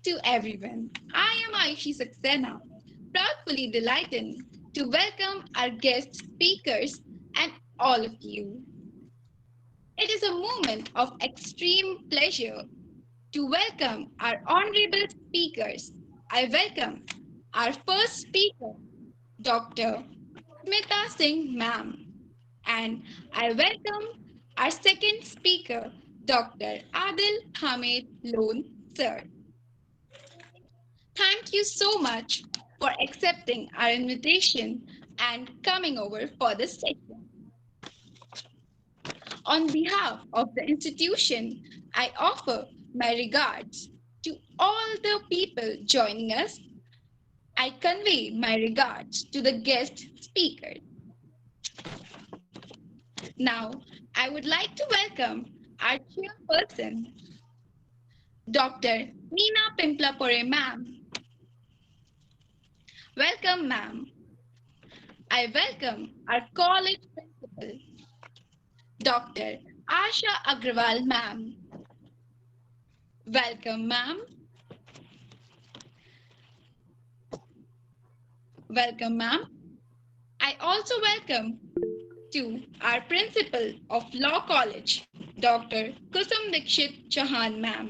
to everyone. I am Aishi Saxena, proudly delighted to welcome our guest speakers and all of you. It is a moment of extreme pleasure to welcome our honorable speakers. I welcome our first speaker, Dr. Smita Singh Ma'am, and I welcome our second speaker, Dr. Adil Hamid Lone, Sir. Thank you so much for accepting our invitation and coming over for this session. On behalf of the institution, I offer my regards to all the people joining us. I convey my regards to the guest speakers. Now, I would like to welcome our chairperson, Dr. Meena Pimplapore ma'am. Welcome, ma'am. I welcome our college principal, Dr. Asha Agrawal ma'am. Welcome, ma'am. Welcome, ma'am. I also welcome to our principal of Law College, Dr. Kusum Dikshit Chauhan ma'am.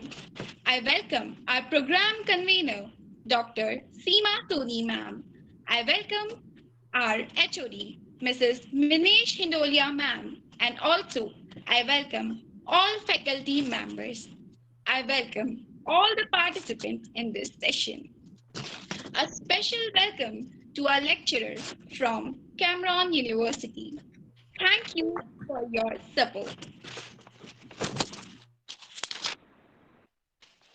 I welcome our program convener, Dr. Seema Soni ma'am. I welcome our HOD, Mrs. Minesh Hindolia ma'am, and also I welcome all faculty members. I welcome all the participants in this session. A special welcome to our lecturer from Cameron University. Thank you for your support.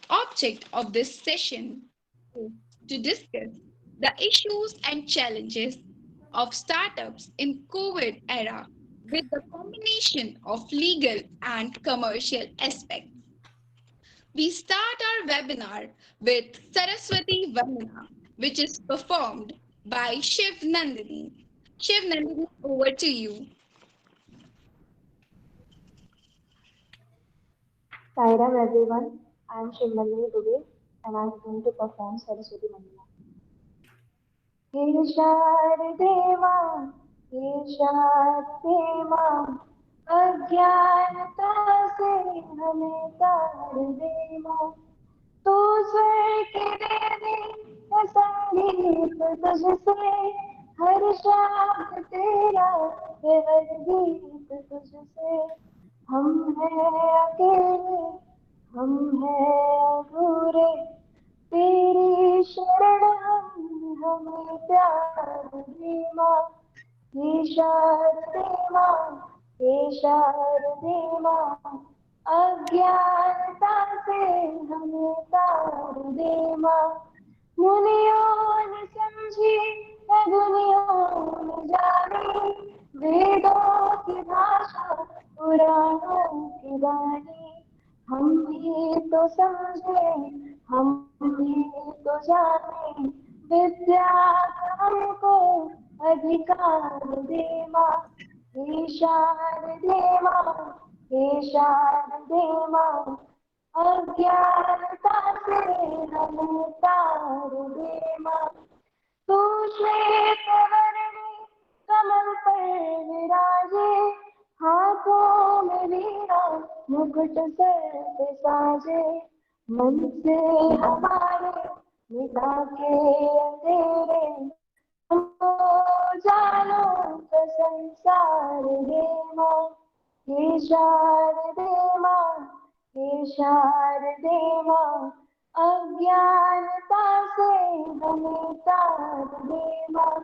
Object of this session is to discuss the issues and challenges of startups in COVID era with the combination of legal and commercial aspects. We start our webinar with Saraswati Vandana, which is performed by Shiv Nandini. Shiv Nandini, over to you. Sairam everyone, I am Shivnandini Dubey and I am going to perform Saraswati Mandala. हे शारदे मां, हे शारदे मां, अज्ञानता से हमें तार दे मां, तू स्वर की देवी है संगीत तुझसे, हर शब्द तेरा है हर गीत तुझसे, हम हैं अकेले, हम हैं अधूरे, तेरी शरण हमें प्यार दे माँ, हे शारदे माँ, हे शारदे माँ, अज्ञानता से हमें तार दे माँ, मुनियों ने समझी है दुनिया ने जानी, वेदों की भाषा पुराणों की वाणी, हम भी तो समझे, हम भी तो जाने, विद्या का हमको अधिकार दे माँ, हे शारदे माँ, हे शारदे माँ, अज्ञानता से हमें तार दे माँ, तू श्वेत वर्णी कमल पर विराजे, हाथों में वीणा मुकुट सर पे साजे, मन से हमारे मिटा के अंधेरे, हमको जानो तो संसार दे माँ, हे शारदे माँ, हे शारदे माँ, अज्ञानता से हमें तार दे माँ,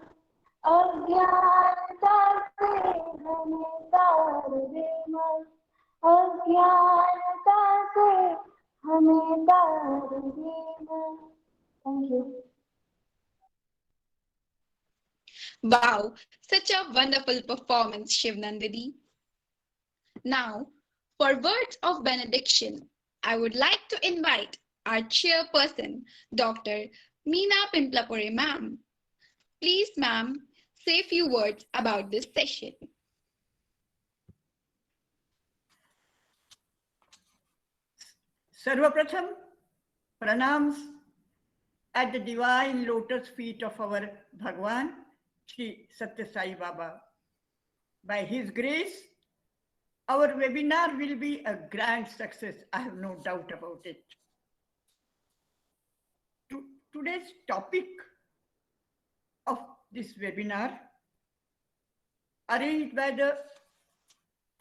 अज्ञानता से हमें तार दे माँ, अज्ञानता से हमें तार दे माँ. Thank you. Wow, such a wonderful performance, Shiv Nandini. Now, for words of benediction, I would like to invite our chairperson, Dr. Meena Pimplapore ma'am. Please, ma'am, say a few words about this session. सर्वप्रथम प्रणाम at the divine lotus feet of our Bhagwan, Shri Satya Sai Baba. By his grace, our webinar will be a grand success. I have no doubt about it. Today's topic of this webinar, arranged by the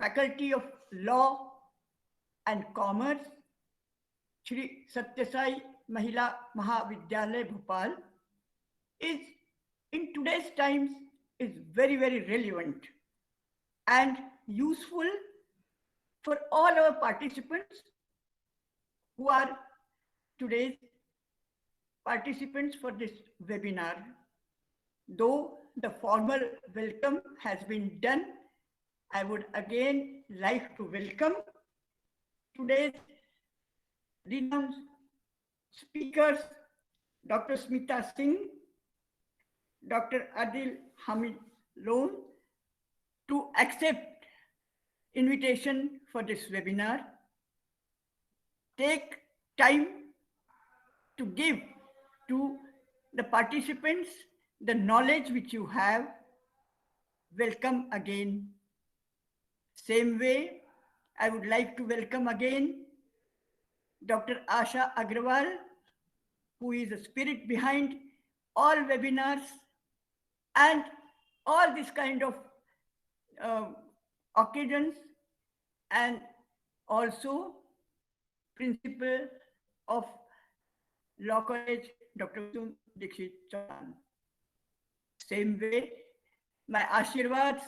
Faculty of Law and Commerce, Shri Satya Sai Mahila Mahavidyalaya Bhopal, is in today's times is very, very relevant and useful for all our participants who are today's participants for this webinar. Though the formal welcome has been done, I would again like to welcome today's renowned speakers, Dr. Smita Singh, Dr. Adil Hamid Lone, to accept invitation for this webinar. Take time to give to the participants the knowledge which you have. Welcome again. Same way, I would like to welcome again Dr. Asha Agrawal, who is the spirit behind all webinars and all this kind of occasions, and also principal of Law College, Dr. Kusum Dikshit Chauhan. Same way, my Ashirwads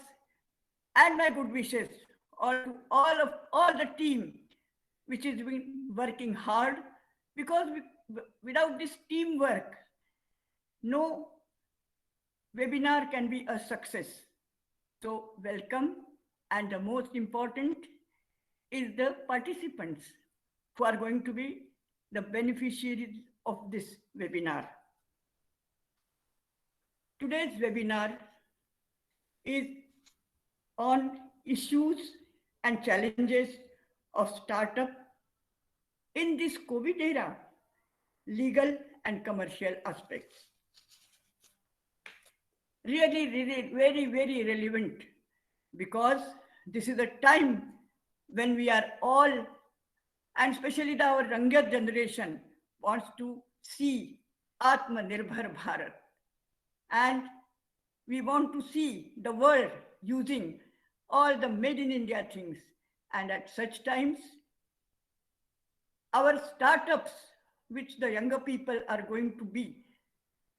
and my good wishes all the team which is been working hard, because without this teamwork, no webinar can be a success. So welcome, and the most important is the participants who are going to be the beneficiaries of this webinar. Today's webinar is on issues and challenges of startup in this COVID era, legal and commercial aspects. Really, very, very relevant, because this is a time when we are all, and especially our younger generation, wants to see Atmanirbhar Bharat. And we want to see the world using all the made in India things. And at such times, our startups, which the younger people are going to be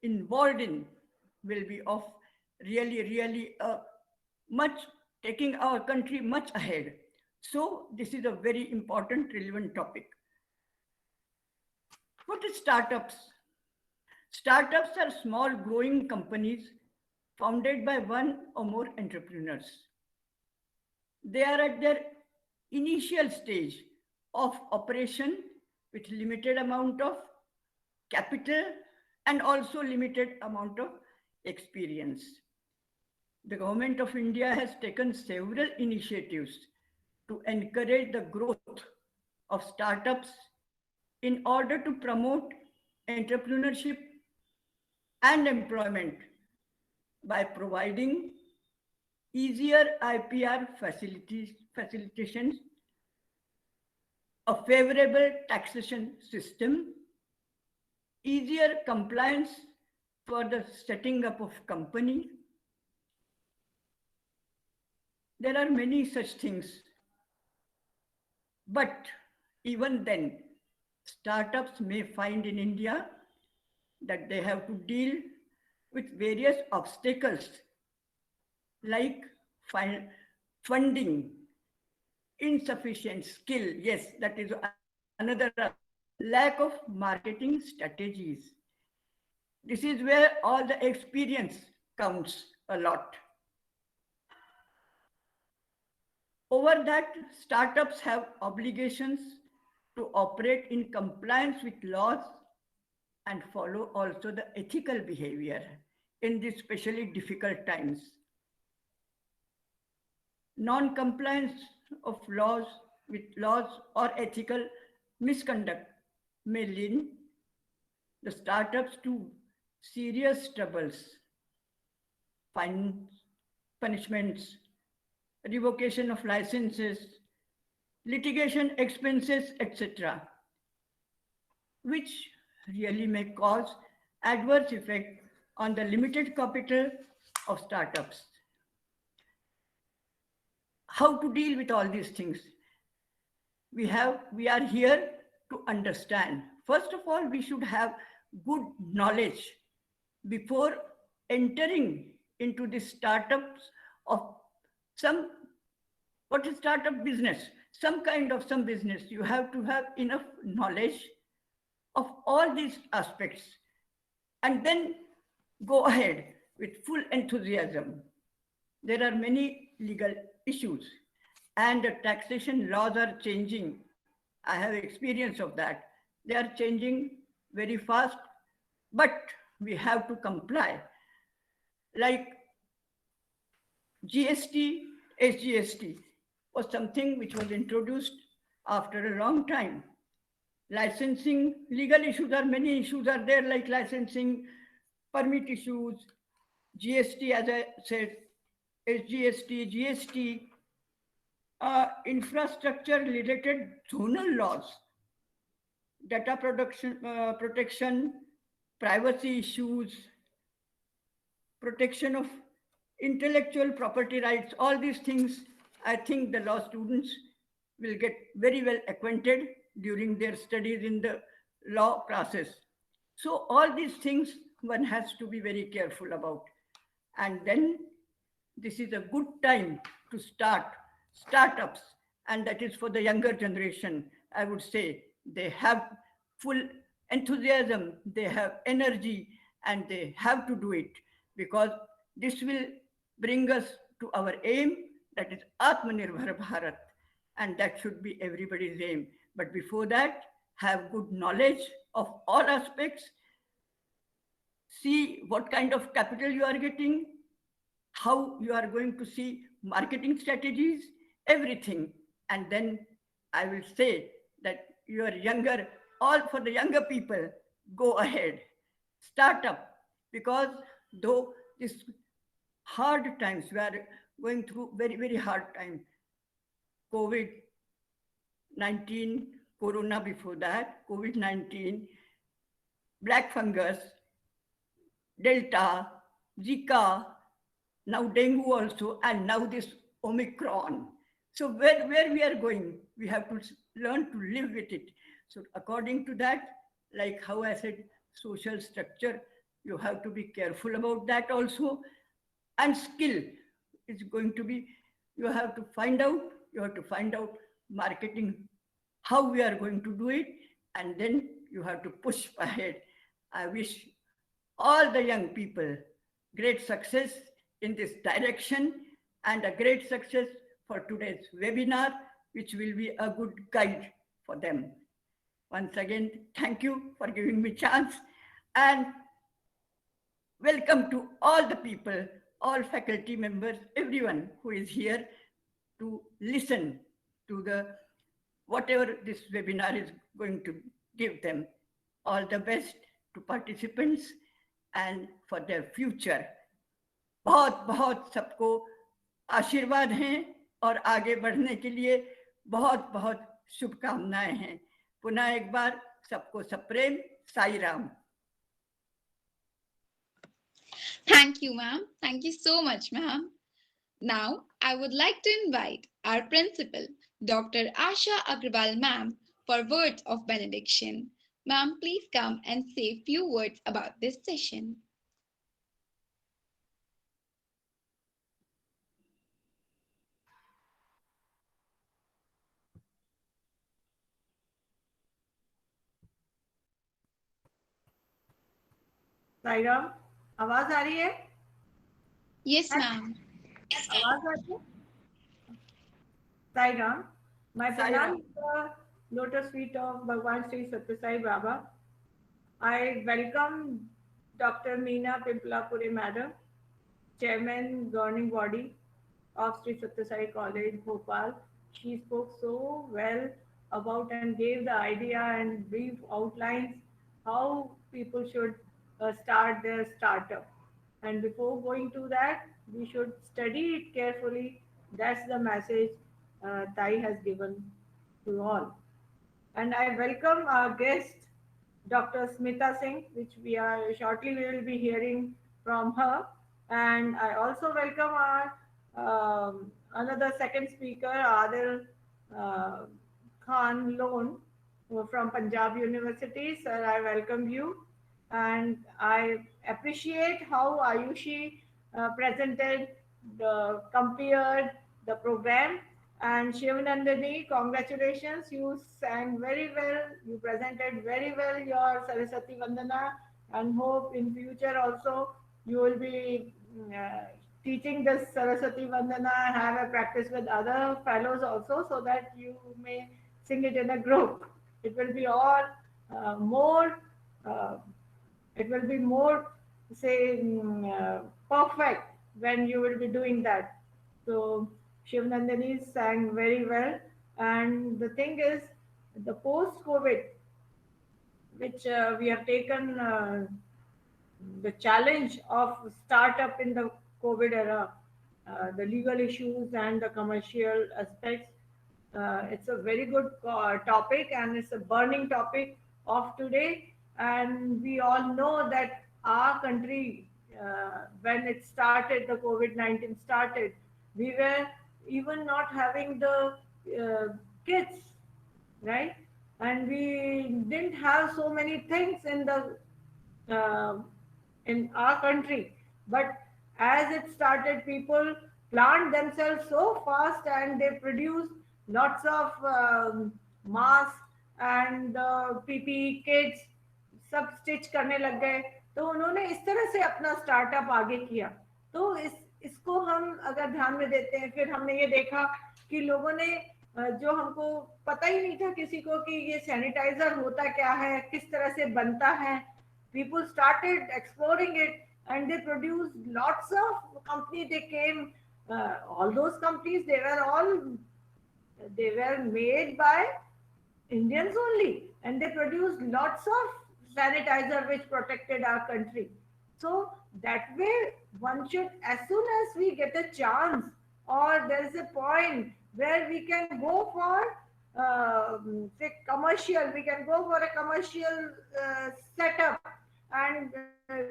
involved in, will be of really much, taking our country much ahead. So this is a very important, relevant topic. What is startups? Startups are small growing companies founded by one or more entrepreneurs. They are at their initial stage of operation with limited amount of capital and also limited amount of experience. The government of India has taken several initiatives to encourage the growth of startups in order to promote entrepreneurship and employment by providing easier IPR facilitations, a favorable taxation system, easier compliance for the setting up of company. There are many such things. But even then, startups may find in India that they have to deal with various obstacles like funding, insufficient skill. Yes, that is another lack of marketing strategies. This is where all the experience counts a lot. Over that, startups have obligations to operate in compliance with laws and follow also the ethical behavior in these especially difficult times. Non-compliance of laws with laws or ethical misconduct may lead the startups to serious troubles, fines, punishments, revocation of licenses, litigation expenses, etc., which really may cause adverse effect on the limited capital of startups. How to deal with all these things? We are here to understand. First of all, we should have good knowledge before entering into the startups of some, what is startup business? Some kind of some business. You have to have enough knowledge of all these aspects and then go ahead with full enthusiasm. There are many legal issues and the taxation laws are changing. I have experience of that. They are changing very fast, but we have to comply. Like GST, SGST was something which was introduced after a long time. Licensing, legal issues are many issues are there, like licensing, permit issues, GST, as I said, SGST, GST, infrastructure related zonal laws, data protection, privacy issues, protection of intellectual property rights, all these things, I think the law students will get very well acquainted during their studies in the law classes. So all these things one has to be very careful about. And then this is a good time to start startups, and that is for the younger generation. I would say they have full enthusiasm, they have energy, and they have to do it, because this will bring us to our aim, that is Atmanirbhar Bharat, and that should be everybody's aim. But before that, have good knowledge of all aspects, see what kind of capital you are getting, how you are going to see marketing strategies, everything. And then I will say that you are younger, all for the younger people, go ahead, start up, because though this hard times, we are going through very, very hard time, COVID-19, Corona before that, COVID-19, black fungus, Delta, Zika, now dengue also, and now this Omicron. So where we are going, we have to learn to live with it. So according to that, like how I said, social structure, you have to be careful about that also. And skill is going to be, you have to find out marketing, how we are going to do it, and then you have to push ahead. I wish all the young people great success in this direction, and a great success for today's webinar, which will be a good guide for them. Once again, thank you for giving me chance, and welcome to all the people, all faculty members, everyone who is here to listen to the whatever this webinar is going to give them. All the best to participants and for their future. बहुत बहुत सबको आशीर्वाद हैं और आगे बढ़ने के लिए बहुत बहुत शुभकामनाएं हैं. पुनः एक बार सबको सप्रेम, Sai Ram. Thank you, ma'am. Thank you so much, ma'am. Now, I would like to invite our principal, Dr. Asha Agrawal, ma'am, for words of benediction. Ma'am, please come and say a few words about this session. Sai Ram, आवाज आ रही है? Yes, ma'am. आवाज आ रही है? Sai Ram, my pranam is the lotus feet of Bhagwan Sri Sathya Sai Baba. I welcome Dr. Meena Pimplapure Madam, Chairman Governing Body of Sri Sathya Sai College, Bhopal. She spoke so well about and gave the idea and brief outlines how people should start their startup. And before going to that, we should study it carefully. That's the message Tai has given to all. And I welcome our guest, Dr. Smita Singh, which we are shortly we will be hearing from her. And I also welcome our another second speaker, Adil uh, Khan Lone from Punjab University. Sir, I welcome you. And I appreciate how Ayushi presented compared the program. And Shivanandani, congratulations. You sang very well. You presented very well your Saraswati Vandana, and hope in future also you will be teaching this Saraswati Vandana, have a practice with other fellows also, so that you may sing it in a group. It will be all more uh, it will be more, say, perfect when you will be doing that. So Shivnandani sang very well. And the thing is, the post-COVID, which we have taken the challenge of startup in the COVID era, the legal issues and the commercial aspects. It's a very good topic, and it's a burning topic of today. And we all know that our country, when it started, the COVID-19 started, we were even not having the kids, right? And we didn't have so many things uh, in our country. But as it started, people plant themselves so fast, and they produce lots of masks and PPE kits, सब stitch करने लग गए. तो उन्होंने इस तरह से अपना स्टार्टअप आगे किया. तो इसको हम अगर ध्यान में देते हैं, फिर हमने ये देखा कि लोगों ने जो हमको पता ही नहीं था किसी को कि ये सैनिटाइजर होता क्या है, किस तरह से बनता है. People started exploring it, and they produced lots of companies. They came, all those companies, they were made by Indians only, and they produced lots of sanitizer which protected our country. So that way, one should, as soon as we get a chance, or there is a point where we can go for say commercial, we can go for a commercial setup, and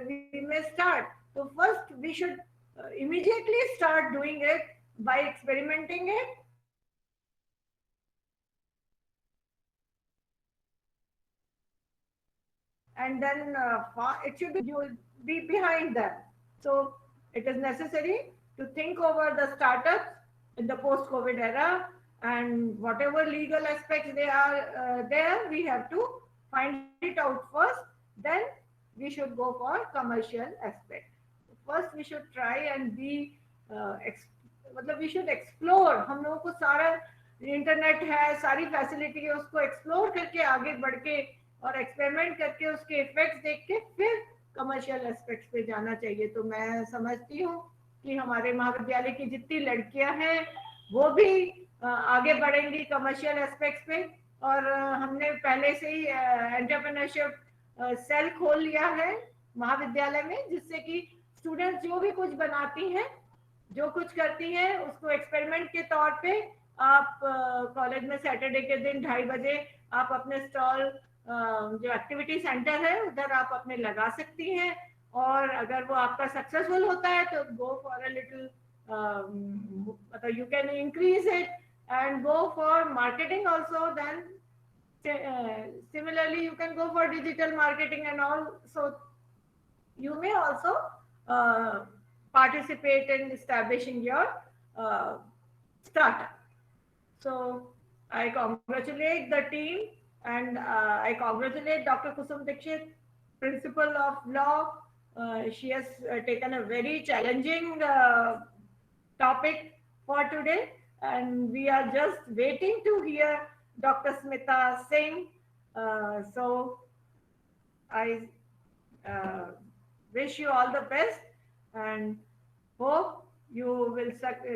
we may start. So first we should immediately start doing it by experimenting it, and then it should be, you will be behind them. So it is necessary to think over the startups in the post-COVID era, and whatever legal aspects they are there, we have to find it out first. Then we should go for commercial aspect. First we should try and be मतलब we should explore. हम लोगों को सारा internet है, सारी facility है, उसको explore करके आगे बढ़ के और एक्सपेरिमेंट करके उसके इफेक्ट्स देख के फिर कमर्शियल एस्पेक्ट्स पे जाना चाहिए. तो मैं समझती हूँ कि हमारे महाविद्यालय की जितनी लड़कियां हैं वो भी आगे बढ़ेंगी कमर्शियल एस्पेक्ट्स पे. और हमने पहले से ही एंटरप्रेन्योरशिप सेल खोल लिया है महाविद्यालय में, जिससे कि स्टूडेंट्स जो भी कुछ बनाती हैं, जो कुछ करती हैं, उसको एक्सपेरिमेंट के तौर पे आप कॉलेज में सैटरडे के दिन 2:30 बजे आप अपने स्टॉल जो एक्टिविटी सेंटर है उधर आप अपने लगा सकती हैं. और अगर वो आपका सक्सेसफुल होता है तो गो फॉर अ लिटिल, मतलब you can increase it and go for marketing also. Then similarly you can go for digital marketing and all. So you may also participate in establishing your startup. So I congratulate the team, and I congratulate Dr. Kusum Dixit, principal of law. She has taken a very challenging topic for today, and we are just waiting to hear Dr. Smita Singh. So I wish you all the best, and hope you will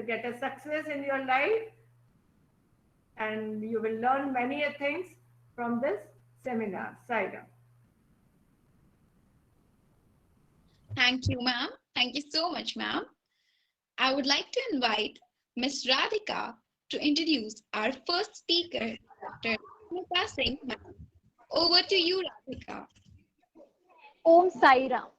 get a success in your life, and you will learn many things from this seminar. Saira. Thank you, ma'am. Thank you so much, ma'am. I would like to invite Ms. Radhika to introduce our first speaker, Dr. Smita Singh, ma'am. Over to you, Radhika. Om Sai Ram.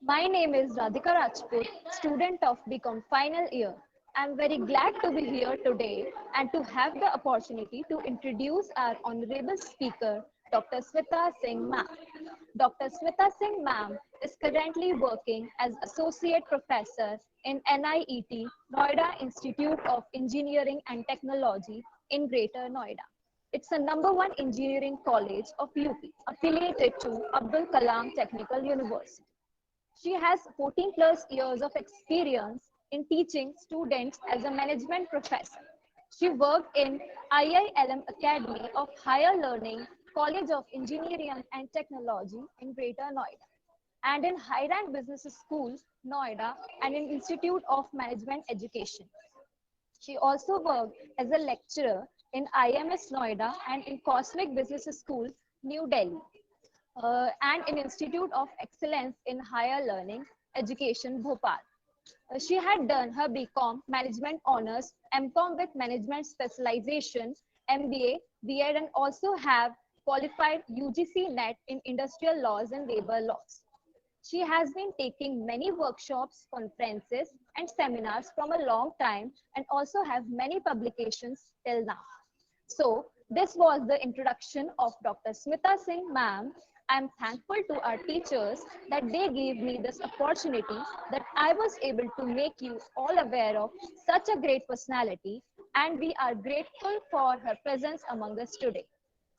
My name is Radhika Rajput, student of BCom final year. I am very glad to be here today and to have the opportunity to introduce our honorable speaker, Dr. Smita Singh Ma'am. Dr. Smita Singh Ma'am is currently working as Associate Professor in NIET, Noida Institute of Engineering and Technology in Greater Noida. It's a #1 engineering college of UP, affiliated to Abdul Kalam Technical University. She has 14 plus years of experience in teaching students as a management professor. She worked in IILM Academy of Higher Learning, College of Engineering and Technology in Greater Noida, and in High Rank Business School, Noida, and in Institute of Management Education. She also worked as a lecturer in IMS Noida and in Cosmic Business School, New Delhi, and in Institute of Excellence in Higher Learning Education, Bhopal. She had done her BCom Management Honors, MCom with Management Specialization, MBA, B.Ed, and also have qualified UGC NET in Industrial Laws and Labor Laws. She has been taking many workshops, conferences, and seminars from a long time and also have many publications till now. So this was the introduction of Dr. Smita Singh ma'am. I am thankful to our teachers that they gave me this opportunity that I was able to make you all aware of such a great personality, and we are grateful for her presence among us today.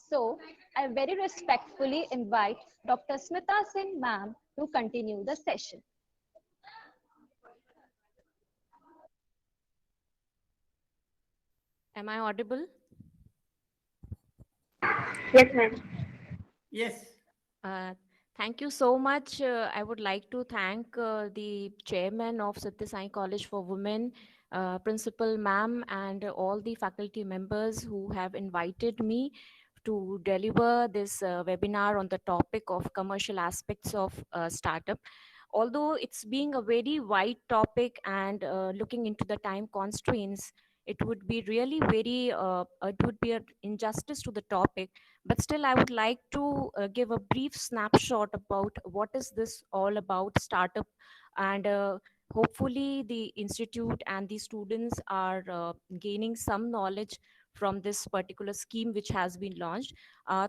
So I very respectfully invite Dr. Smita Singh ma'am to continue the session. Am I audible? Yes, ma'am. Yes. Uh, Thank you so much. I would like to thank the chairman of Sathya Sai College for Women, Principal Ma'am, and all the faculty members who have invited me to deliver this webinar on the topic of commercial aspects of startup. Although it's being a very wide topic and looking into the time constraints, it would be really it would be an injustice to the topic, but still I would like to give a brief snapshot about what is this all about startup, and hopefully the institute and the students are gaining some knowledge from this particular scheme which has been launched.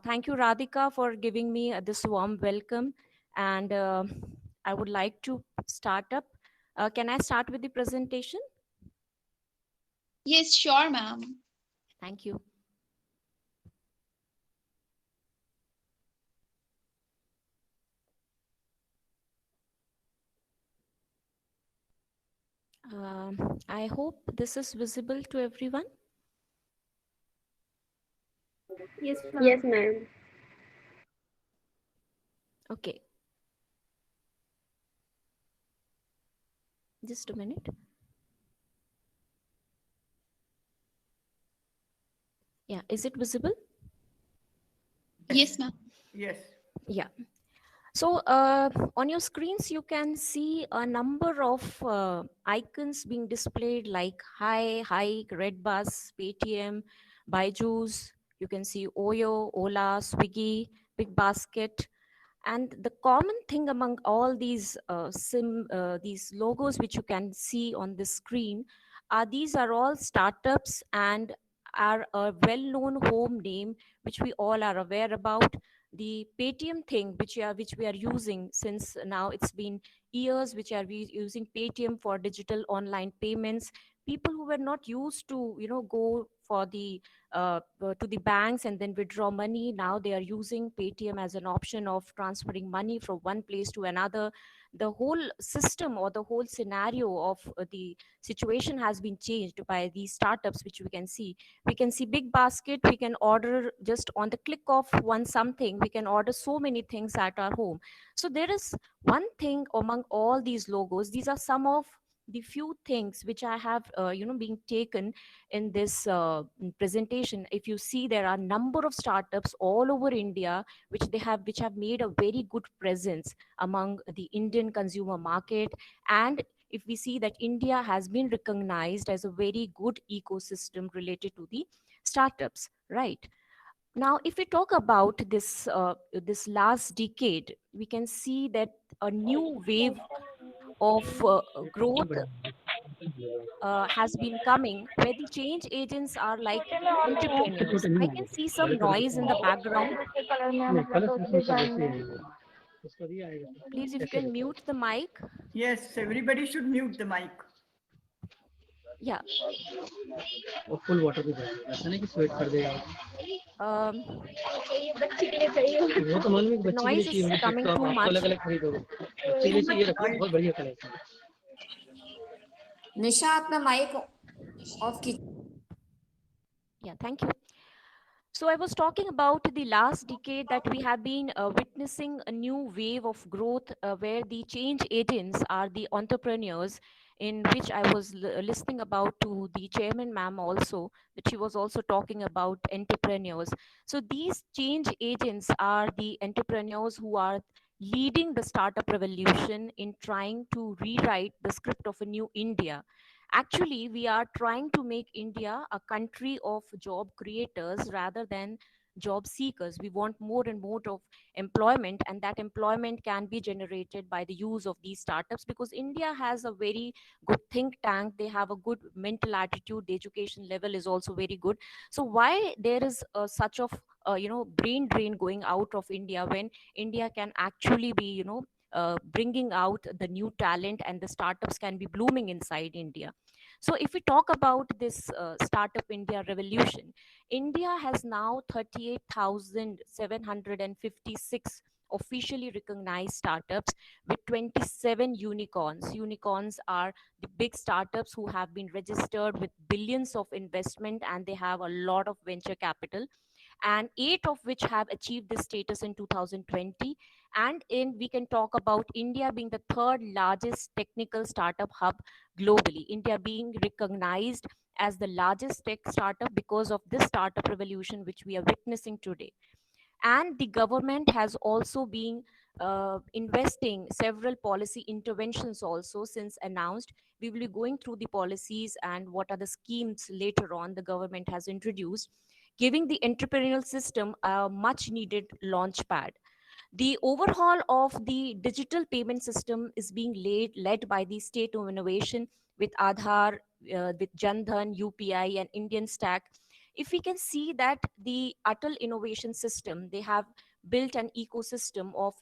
Thank you, Radhika, for giving me this warm welcome, and I would like to start up. Can I start with the presentation? Yes, sure, ma'am. Thank you. I hope this is visible to everyone. Yes, Yes, ma'am. Okay. Just a minute. Yeah, is it visible? Yes, ma'am. Yes. Yeah. So on your screens, you can see a number of icons being displayed like Hi, Hike, Redbus, Paytm, Byju's. You can see Oyo, Ola, Swiggy, Big Basket. And the common thing among all these logos which you can see on the screen are these are all startups and are a well-known home name which we all are aware about. The Paytm thing which we are using since now it's been years, which are we using Paytm for digital online payments. People who were not used to go for the to the banks and then withdraw money, now they are using Paytm as an option of transferring money from one place to another. The whole system or the whole scenario of the situation has been changed by these startups which we can see Big Basket. We can order just on the click of one something, we can order so many things at our home. So there is one thing among all these logos. These are some of the few things which I have, being taken in this presentation, if you see, there are number of startups all over India which have made a very good presence among the Indian consumer market. And if we see that India has been recognized as a very good ecosystem related to the startups, right? Now, if we talk about this last decade, we can see that a new wave of growth has been coming, where the change agents are like entrepreneurs. I can see some noise in the background. Please, if you can mute the mic. Yes, everybody should mute the mic. Yeah. Full water भी भर देगा, ऐसा नहीं कि sweat कर देगा। Um, वो तो मालूम है कि the बच्चे के लिए noise चाहिए, is मुझे फिट coming तो आप too आपको much. अलग अलग खरीदोगे, बच्चे के लिए चाहिए रखो, बहुत बढ़िया कलेक्शन। निशा अपना माइक ऑफ कीजिए। Yeah, thank you. So I was talking about the last decade that we have been witnessing a new wave of growth where the change agents are the entrepreneurs, in which I was listening about to the chairman ma'am also, that she was also talking about entrepreneurs. So these change agents are the entrepreneurs who are leading the startup revolution in trying to rewrite the script of a new India. Actually, we are trying to make India a country of job creators rather than job seekers. We want more and more of employment, and that employment can be generated by the use of these startups, because India has a very good think tank. They have a good mental attitude. The education level is also very good. So why there is such of brain drain going out of India, when India can actually be bringing out the new talent, and the startups can be blooming inside India. So if we talk about this startup India revolution, India has now 38,756 officially recognized startups with 27 unicorns. Unicorns are the big startups who have been registered with billions of investment, and they have a lot of venture capital, and 8 of which have achieved this status in 2020. And in we can talk about India being the third largest technical startup hub globally, India being recognized as the largest tech startup because of this startup revolution which we are witnessing today. And the government has also been investing several policy interventions also since announced. We will be going through the policies and what are the schemes later on the government has introduced, giving the entrepreneurial system a much needed launch pad. The overhaul of the digital payment system is being led by the State of Innovation with Aadhaar, with Jandhan, UPI, and Indian Stack. If we can see that the Atal Innovation System, they have built an ecosystem of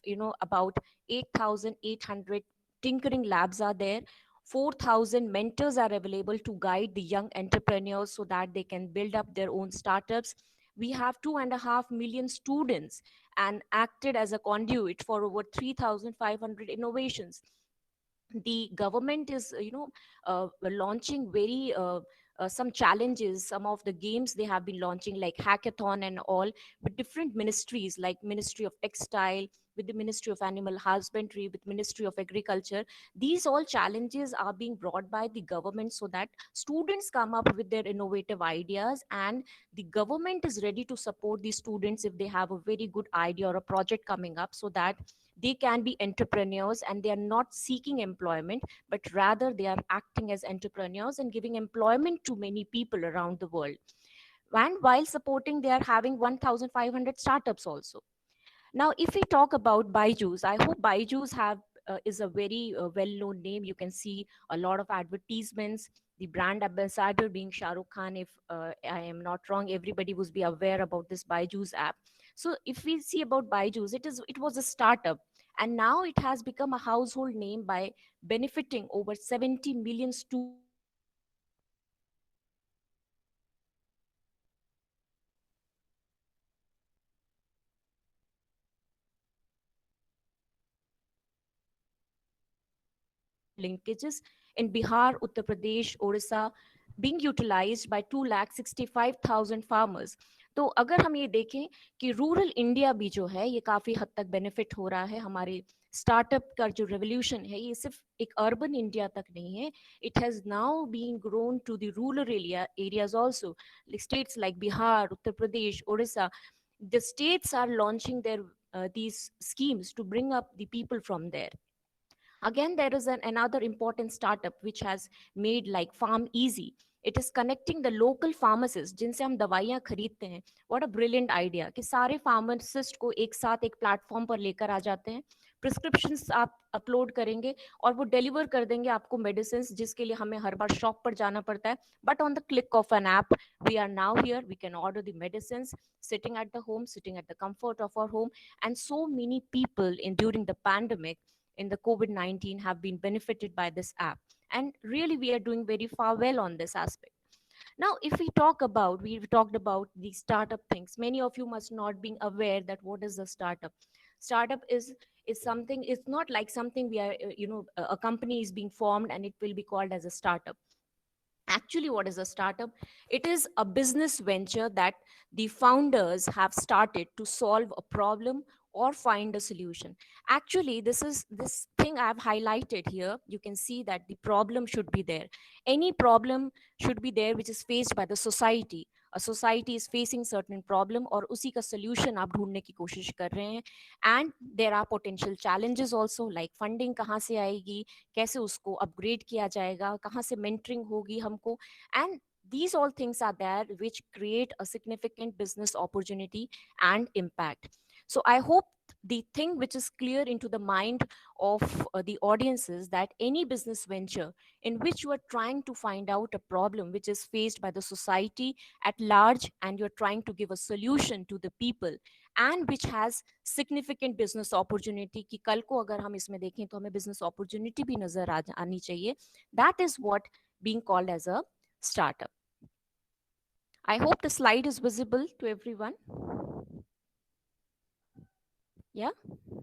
about 8,800 tinkering labs are there. 4,000 mentors are available to guide the young entrepreneurs so that they can build up their own startups. We have 2.5 million students and acted as a conduit for over 3,500 innovations. The government is launching very some challenges, some of the games they have been launching like hackathon and all, with different ministries like Ministry of Textile, with the Ministry of Animal Husbandry, with Ministry of Agriculture. These all challenges are being brought by the government so that students come up with their innovative ideas, and the government is ready to support these students if they have a very good idea or a project coming up, so that they can be entrepreneurs and they are not seeking employment, but rather they are acting as entrepreneurs and giving employment to many people around the world. And while supporting, they are having 1,500 startups also. Now, if we talk about Byju's, I hope Byju's have is a very well-known name. You can see a lot of advertisements. The brand ambassador being Shah Rukh Khan, if I am not wrong, everybody would be aware about this Byju's app. So if we see about Byju's, it was a startup, and now it has become a household name by benefiting over 70 million students linkages in Bihar, Uttar Pradesh, Orissa, being utilized by 2,65,000 farmers. तो अगर हम ये देखें कि rural India भी जो है ये काफी हद तक बेनिफिट हो रहा है हमारे स्टार्टअप का जो रेवोल्यूशन है ये सिर्फ एक अर्बन इंडिया तक नहीं है, it has now been grown to the rural areas also, states like Bihar, Uttar Pradesh, Odisha. The states are launching their these schemes to bring up the people from there. Again, there is another important startup which has made like farm easy. It is connecting the local pharmacists जिनसे हम दवाइयाँ खरीदते हैं. What a brilliant idea कि सारे pharmacist को एक साथ एक प्लेटफॉर्म पर लेकर आ जाते हैं, प्रिस्क्रिप्शंस आप अपलोड करेंगे और वो डिलीवर कर देंगे आपको मेडिसिन, जिसके लिए हमें हर बार शॉप पर जाना पड़ता है. But on the click of an app we are now here, we can order the medicines sitting at the home, sitting at the comfort of our home. And so many people in during the pandemic in the COVID-19 have been benefited by this app. And really, we are doing very far well on this aspect. Now, if we've talked about the startup things. Many of you must not be aware that what is a startup. Startup is something, it's not like something we are, a company is being formed and it will be called as a startup. Actually, what is a startup? It is a business venture that the founders have started to solve a problem or find a solution. Actually, this thing I've highlighted here. You can see that the problem should be there. Any problem should be there which is faced by the society. A society is facing certain problem और उसी का solution आप ढूंढने की कोशिश कर रहे हैं. And there are potential challenges also, like funding कहाँ से आएगी, कैसे उसको अपग्रेड किया जाएगा, कहाँ से मेंटरिंग होगी हमको. And these all things are there which create a significant business opportunity and impact. So I hope the thing which is clear into the mind of the audiences, that any business venture in which you are trying to find out a problem which is faced by the society at large and you're trying to give a solution to the people, and which has significant business opportunity कि कल को अगर हम इसमें देखें तो हमें business opportunity भी नजर आनी चाहिए, that is what being called as a startup. I hope the slide is visible to everyone. Yeah.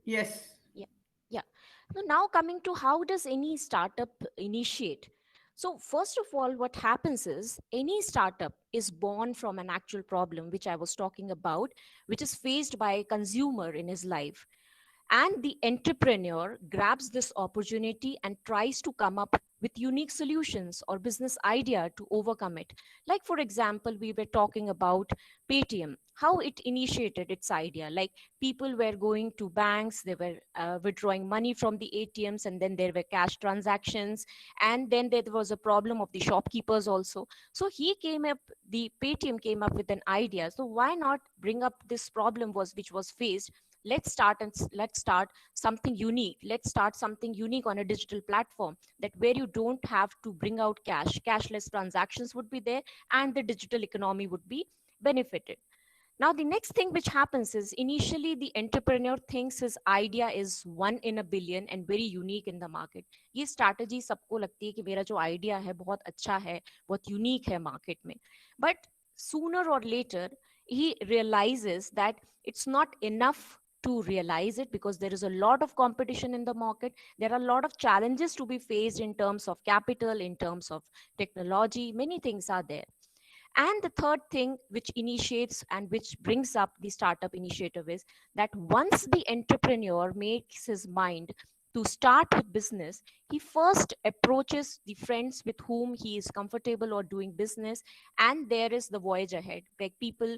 Yes. Yeah. So now coming to how does any startup initiate? So first of all, what happens is any startup is born from an actual problem, which I was talking about, which is faced by a consumer in his life. And the entrepreneur grabs this opportunity and tries to come up with unique solutions or business idea to overcome it. Like, for example, we were talking about Paytm, how it initiated its idea. Like, people were going to banks, they were withdrawing money from the ATMs, and then there were cash transactions. And then there was a problem of the shopkeepers also. So the Paytm came up with an idea. So why not bring up this problem which was faced? Let's start something unique. Let's start something unique on a digital platform, that where you don't have to bring out cashless transactions would be there, and the digital economy would be benefited. Now, the next thing which happens is initially the entrepreneur thinks his idea is 1 in a billion and very unique in the market. ये strategy सबको लगती है कि मेरा जो idea है बहुत अच्छा है, बहुत unique है market में. But sooner or later, he realizes that it's not enough to realize it, because there is a lot of competition in the market. There are a lot of challenges to be faced in terms of capital, in terms of technology, many things are there. And the third thing which initiates and which brings up the startup initiative is that once the entrepreneur makes his mind to start with business, he first approaches the friends with whom he is comfortable or doing business, and there is the voyage ahead. Like people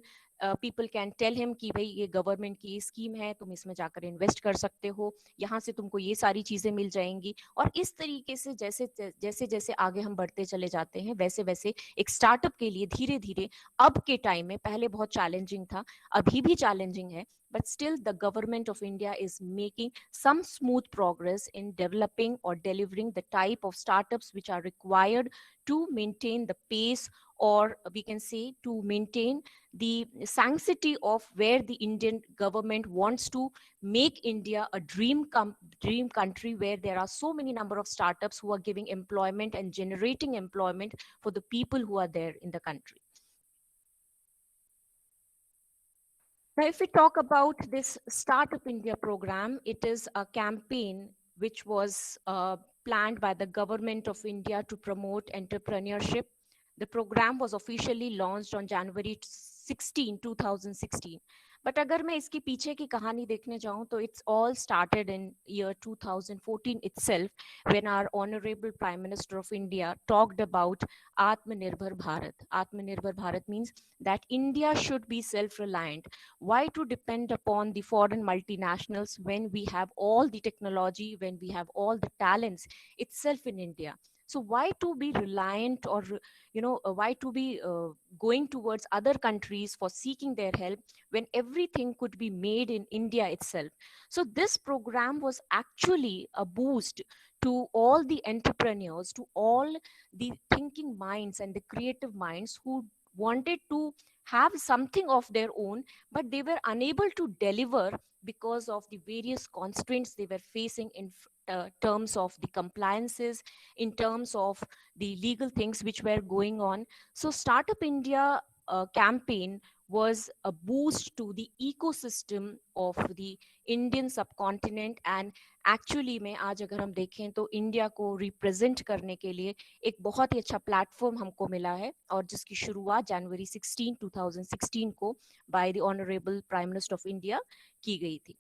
can tell him कि भाई ये government की scheme है, तुम इसमें जाकर invest कर सकते हो, यहाँ से तुमको ये सारी चीजें मिल जाएंगी. और इस तरीके से जैसे जैसे आगे हम बढ़ते चले जाते हैं, वैसे वैसे एक स्टार्टअप के लिए धीरे धीरे, अब के टाइम में, पहले बहुत चैलेंजिंग था, अभी भी चैलेंजिंग है, but still the government of India is making some smooth progress in developing or delivering the type of startups which are required to maintain the pace, or we can say to maintain the sanctity of where the Indian government wants to make India a dream country, where there are so many number of startups who are giving employment and generating employment for the people who are there in the country. Now, if we talk about this Startup India program, it is a campaign which was planned by the government of India to promote entrepreneurship. The program was officially launched on January 16, 2016. But अगर मैं इसके पीछे की कहानी देखने जाऊं तो it's all started in year 2014 itself when our honorable prime minister of India talked about Atmanirbhar Bharat. Atmanirbhar Bharat means that India should be self-reliant. Why to depend upon the foreign multinationals when we have all the technology, when we have all the talents itself in India? So why to be reliant, or why to be going towards other countries for seeking their help when everything could be made in India itself? So this program was actually a boost to all the entrepreneurs, to all the thinking minds and the creative minds who wanted to have something of their own, but they were unable to deliver because of the various constraints they were facing in terms of the compliances, in terms of the legal things which were going on. So Startup India campaign was a boost to the ecosystem of the Indian subcontinent, and actually में आज अगर हम देखें तो India को represent करने के लिए एक बहुत ही अच्छा प्लेटफॉर्म हमको मिला है, और जिसकी शुरुआत जनवरी 16 2016 को by the honourable prime minister of India की गई थी.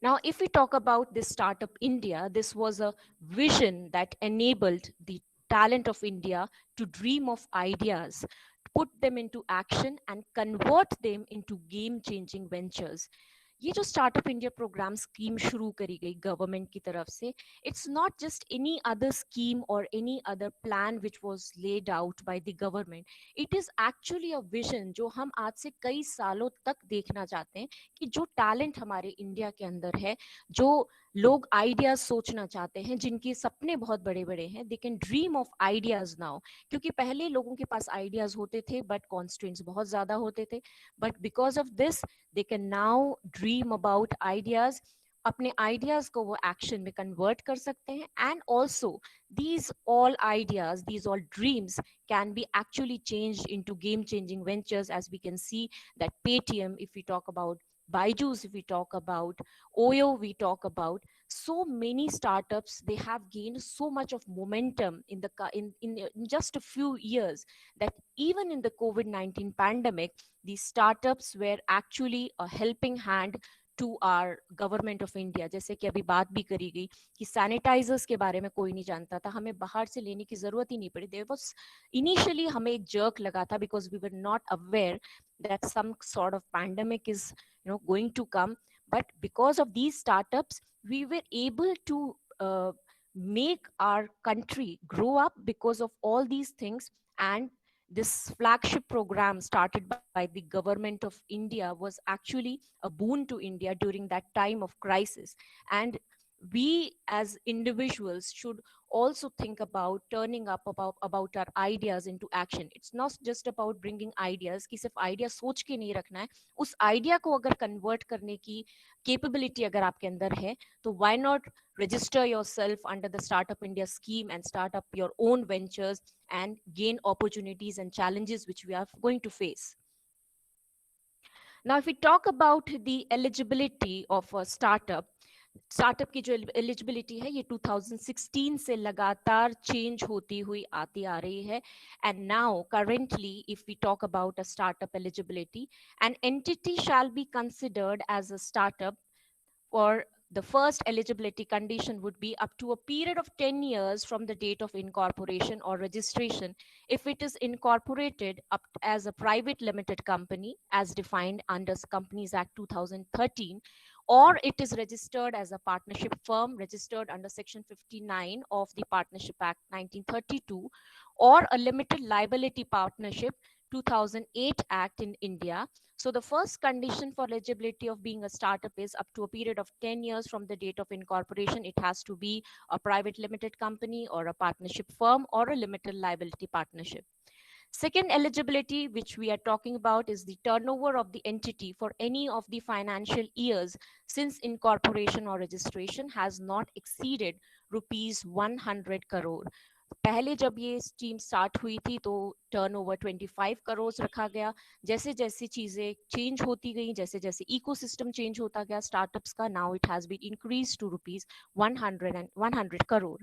Now, if we talk about this Startup India, this was a vision that enabled the talent of India to dream of ideas, put them into action, and convert them into game-changing ventures. ये जो startup India programme scheme शुरू करी गई government की तरफ से, it's not just any other scheme और any other plan which was laid out by the government. It is actually a vision जो हम आज से कई सालों तक देखना चाहते हैं कि जो टैलेंट हमारे इंडिया के अंदर है, जो लोग आइडियाज सोचना चाहते हैं, जिनके सपने बहुत बड़े बड़े हैं, they can dream of ideas now. क्योंकि पहले लोगों के पास आइडियाज होते थे बट कॉन्स्ट्रेंट्स बहुत ज्यादा होते थे, but because of this they can now dream about ideas. अपने आइडियाज को वो एक्शन में कन्वर्ट कर सकते हैं, and also these all ideas, these all dreams can be actually changed into game changing ventures, as we can see that Paytm, if we talk about Byju's, if we talk about Oyo, we talk about so many startups, they have gained so much of momentum in the in just a few years that even in the COVID-19 pandemic, these startups were actually a helping hand to our government of India. जैसे कि अभी बात भी करी गई कि sanitisers के बारे में कोई नहीं जानता था, हमें बाहर से लेने की जरूरत ही नहीं पड़ी. देयर वाज इनिशियली हमें एक जर्क लगा था because we were not aware that some sort of pandemic is going to come, but because of these startups we were able to make our country grow up because of all these things. And this flagship program started by the government of India was actually a boon to India during that time of crisis. And we as individuals should also think about turning up about our ideas into action. It's not just about bringing ideas कि सिर्फ idea सोच के नहीं रखना है, उस idea को अगर कन्वर्ट करने की कैपेबिलिटी अगर आपके अंदर है तो why not register yourself under the Startup India scheme and start up your own ventures and gain opportunities and challenges which we are going to face. Now, if we talk about the eligibility of a startup की जो eligibility है ये 2016 से लगातार change होती हुई आती आ रही है. And now currently if we talk about a startup eligibility, an entity shall be considered as a startup, or the first eligibility condition would be up to a period of 10 years from the date of incorporation or registration if it is incorporated up as a private limited company as defined under Companies Act 2013, or it is registered as a partnership firm registered under Section 59 of the Partnership Act 1932, or a limited liability partnership 2008 Act in India. So the first condition for eligibility of being a startup is up to a period of 10 years from the date of incorporation. It has to be a private limited company or a partnership firm or a limited liability partnership. Second eligibility which we are talking about is the turnover of the entity for any of the financial years since incorporation or registration has not exceeded rupees 100 crore. पहले जब ये scheme start हुई थी तो turnover 25 crore रखा गया. जैसे जैसे चीजें चेंज होती गई, जैसे जैसे इकोसिस्टम चेंज होता गया स्टार्टअप्स का, now it has been increase to rupees 100 crore.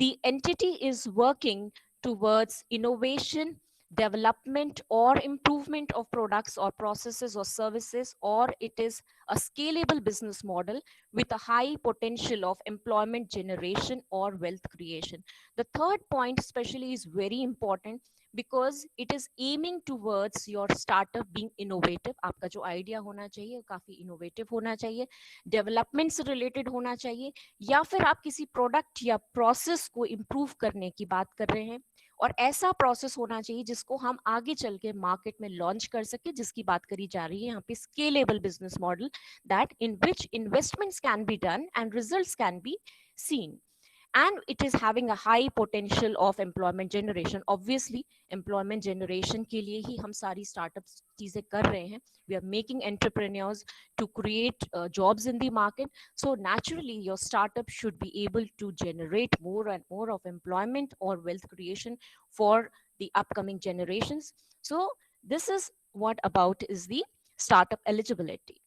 The entity is working towards innovation, development or improvement of products or processes or services, or it is a scalable business model with a high potential of employment generation or wealth creation. The third point especially is very important because it is aiming towards your startup being innovative. आपका जो idea होना चाहिए काफी innovative होना चाहिए, development से related होना चाहिए, या फिर आप किसी product या process को improve करने की बात कर रहे हैं, और ऐसा प्रोसेस होना चाहिए जिसको हम आगे चल के मार्केट में लॉन्च कर सके, जिसकी बात करी जा रही है यहाँ पे scalable business model, that in which investments can be done and results can be seen, and it is having a high potential of employment generation. Obviously employment generation के लिए ही हम सारी startups चीजें कर रहे हैं. We are making entrepreneurs to create jobs in the market, so naturally your startup should be able to generate more and more of employment or wealth creation for the upcoming generations. So this is what about is the startup eligibility.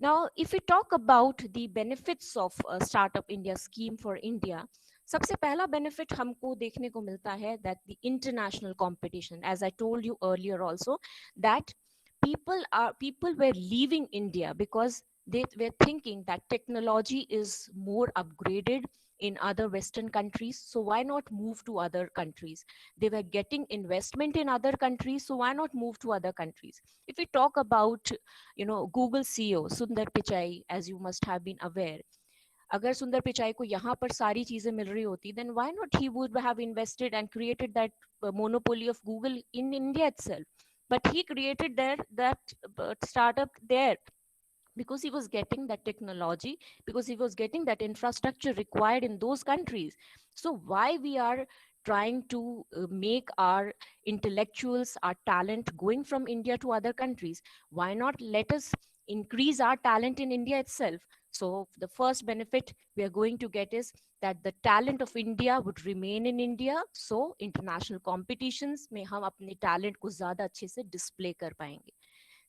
Now, if we talk about the benefits of a Startup India scheme for India, सबसे पहला benefit हमको देखने को मिलता है that the international competition, as I told you earlier also, that people were leaving India because they were thinking that technology is more upgraded in other Western countries, so why not move to other countries? They were getting investment in other countries, so why not move to other countries? If we talk about, Google CEO Sundar Pichai, as you must have been aware, अगर सुंदर पिचाई को यहाँ पर सारी चीजें मिल रही होती, then why not he would have invested and created that monopoly of Google in India itself. But he created that startup there because he was getting that technology, because he was getting that infrastructure required in those countries. So why we are trying to make our intellectuals, our talent going from India to other countries? Why not let us increase our talent in India itself? So the first benefit we are going to get is that the talent of India would remain in India. So international competitions में हम अपने talent को ज़्यादा अच्छे से display कर पाएंगे.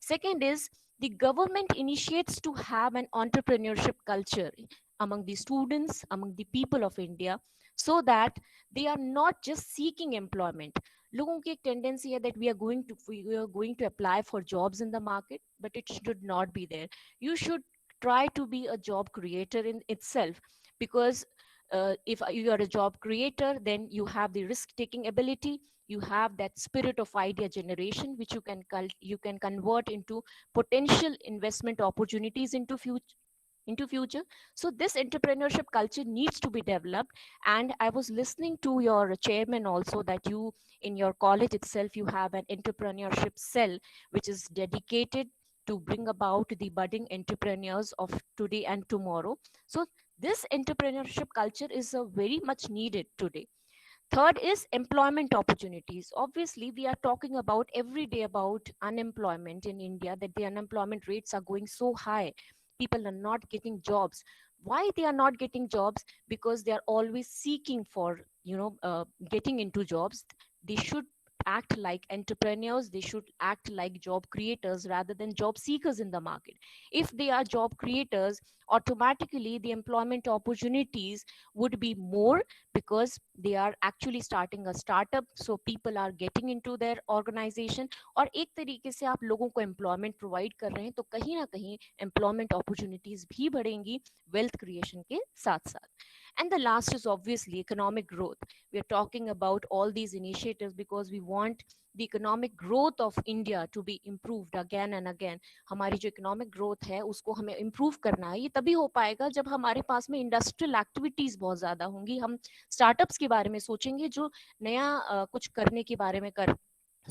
Second is the government initiates to have an entrepreneurship culture among the students, among the people of India, so that they are not just seeking employment. लोगों की एक tendency है that we are going to apply for jobs in the market, but it should not be there. You should try to be a job creator in itself, because if you are a job creator, then you have the risk taking ability, you have that spirit of idea generation which you can convert into potential investment opportunities into future. So this entrepreneurship culture needs to be developed. And I was listening to your chairman also that you, in your college itself, you have an entrepreneurship cell which is dedicated to bring about the budding entrepreneurs of today and tomorrow. So this entrepreneurship culture is very much needed today. Third is employment opportunities. Obviously, we are talking about every day about unemployment in India, that the unemployment rates are going so high. People are not getting jobs. Why they are not getting jobs? Because they are always seeking for, getting into jobs. They should act like entrepreneurs. They should act like job creators rather than job seekers in the market. If they are job creators, automatically the employment opportunities would be more, because they are actually starting a startup, so people are getting into their organization, और एक तरीके से आप लोगों को employment provide कर रहे हैं, तो कहीं ना कहीं employment opportunities भी बढ़ेंगी wealth creation के साथ साथ. And the last is obviously economic growth. We are talking about all these initiatives because we want the economic growth of India to be improved again and again. हमारी जो economic growth है उसको हमें improve करना है. ये तभी हो पाएगा जब हमारे पास में industrial activities बहुत ज़्यादा होंगी. हम startups के बारे में सोचेंगे जो नया कुछ करने के बारे में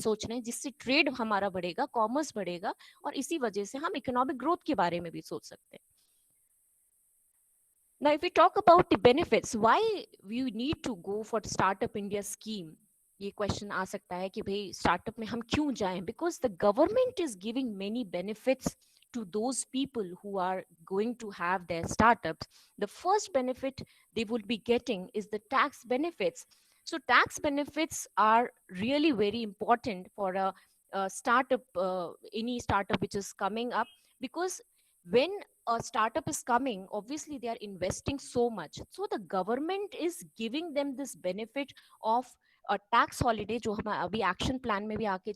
सोच रहे हैं, जिससे ट्रेड हमारा बढ़ेगा, कॉमर्स बढ़ेगा, और इसी वजह से हम इकोनॉमिक ग्रोथ के बारे में भी सोच सकते हैं. Now, if we talk about the benefits, why we need to go for Startup India scheme, ये क्वेश्चन आ सकता है कि भाई स्टार्टअप में हम क्यों जाएं? Because the government is giving many benefits to those people who are going to have their startups. The first benefit they would be getting is the tax benefits. So tax benefits are really very important for a startup, any startup which is coming up, because when a startup is coming, obviously they are investing so much. So the government is giving them this benefit of tax holiday जो हम अभी action plan में भी आगे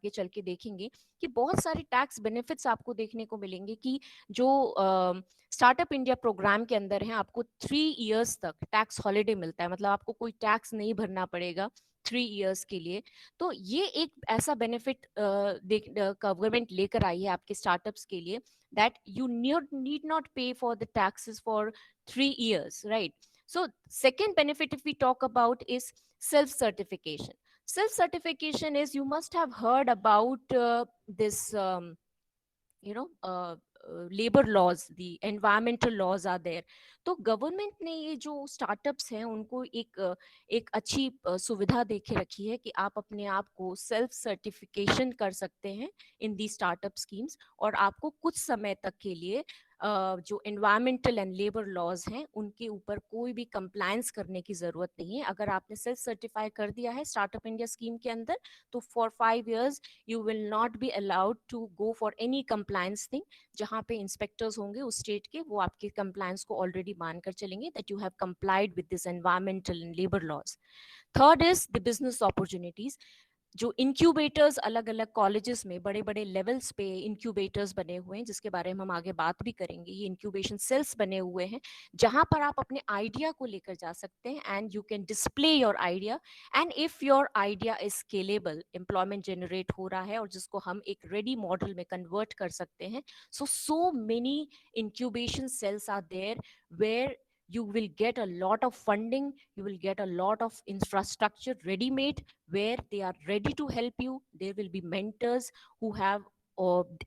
चल के देखेंगे कि बहुत सारे टैक्स बेनिफिट्स आपको देखने को मिलेंगे कि जो स्टार्टअप इंडिया प्रोग्राम के अंदर है आपको 3 इयर्स तक टैक्स हॉलीडे मिलता है, मतलब आपको कोई टैक्स नहीं भरना पड़ेगा 3 इयर्स के लिए। तो ये एक ऐसा बेनिफिट गवर्नमेंट लेकर आई है आपके स्टार्टअप्स के लिए, that you need not pay for the taxes for 3 years, right? So second benefit if we talk about is self certification. Self certification is, you must have heard about this labor laws, the environmental laws are there. तो government ने ये जो startups हैं उनको एक अच्छी सुविधा दे के रखी है कि आप अपने आप को सेल्फ सर्टिफिकेशन कर सकते हैं इन दी स्टार्टअप स्कीम्स, और आपको कुछ समय तक के लिए जो एनवायरमेंटल एंड लेबर लॉज हैं उनके ऊपर कोई भी कंप्लायंस करने की जरूरत नहीं है। अगर आपने सेल्फ सर्टिफाई कर दिया है स्टार्टअप इंडिया स्कीम के अंदर, तो for 5 years you will not be allowed to go for any compliance thing। जहाँ पे इंस्पेक्टर्स होंगे उस स्टेट के, वो आपके कंप्लायंस को ऑलरेडी मानकर चलेंगे that you have complied with this environmental and labor laws। Third is the business opportunities। जो इंक्यूबेटर्स अलग अलग कॉलेजेस में बड़े बड़े लेवल्स पे इंक्यूबेटर्स बने हुए हैं, जिसके बारे में हम आगे बात भी करेंगे, ये इंक्यूबेशन सेल्स बने हुए हैं जहां पर आप अपने आइडिया को लेकर जा सकते हैं and you can display your idea, and if your idea is scalable, employment generate हो रहा है और जिसको हम एक रेडी मॉडल में कन्वर्ट कर सकते हैं। So many incubation cells are there where you will get a lot of funding, you will get a lot of infrastructure ready made where they are ready to help you. There will be mentors who have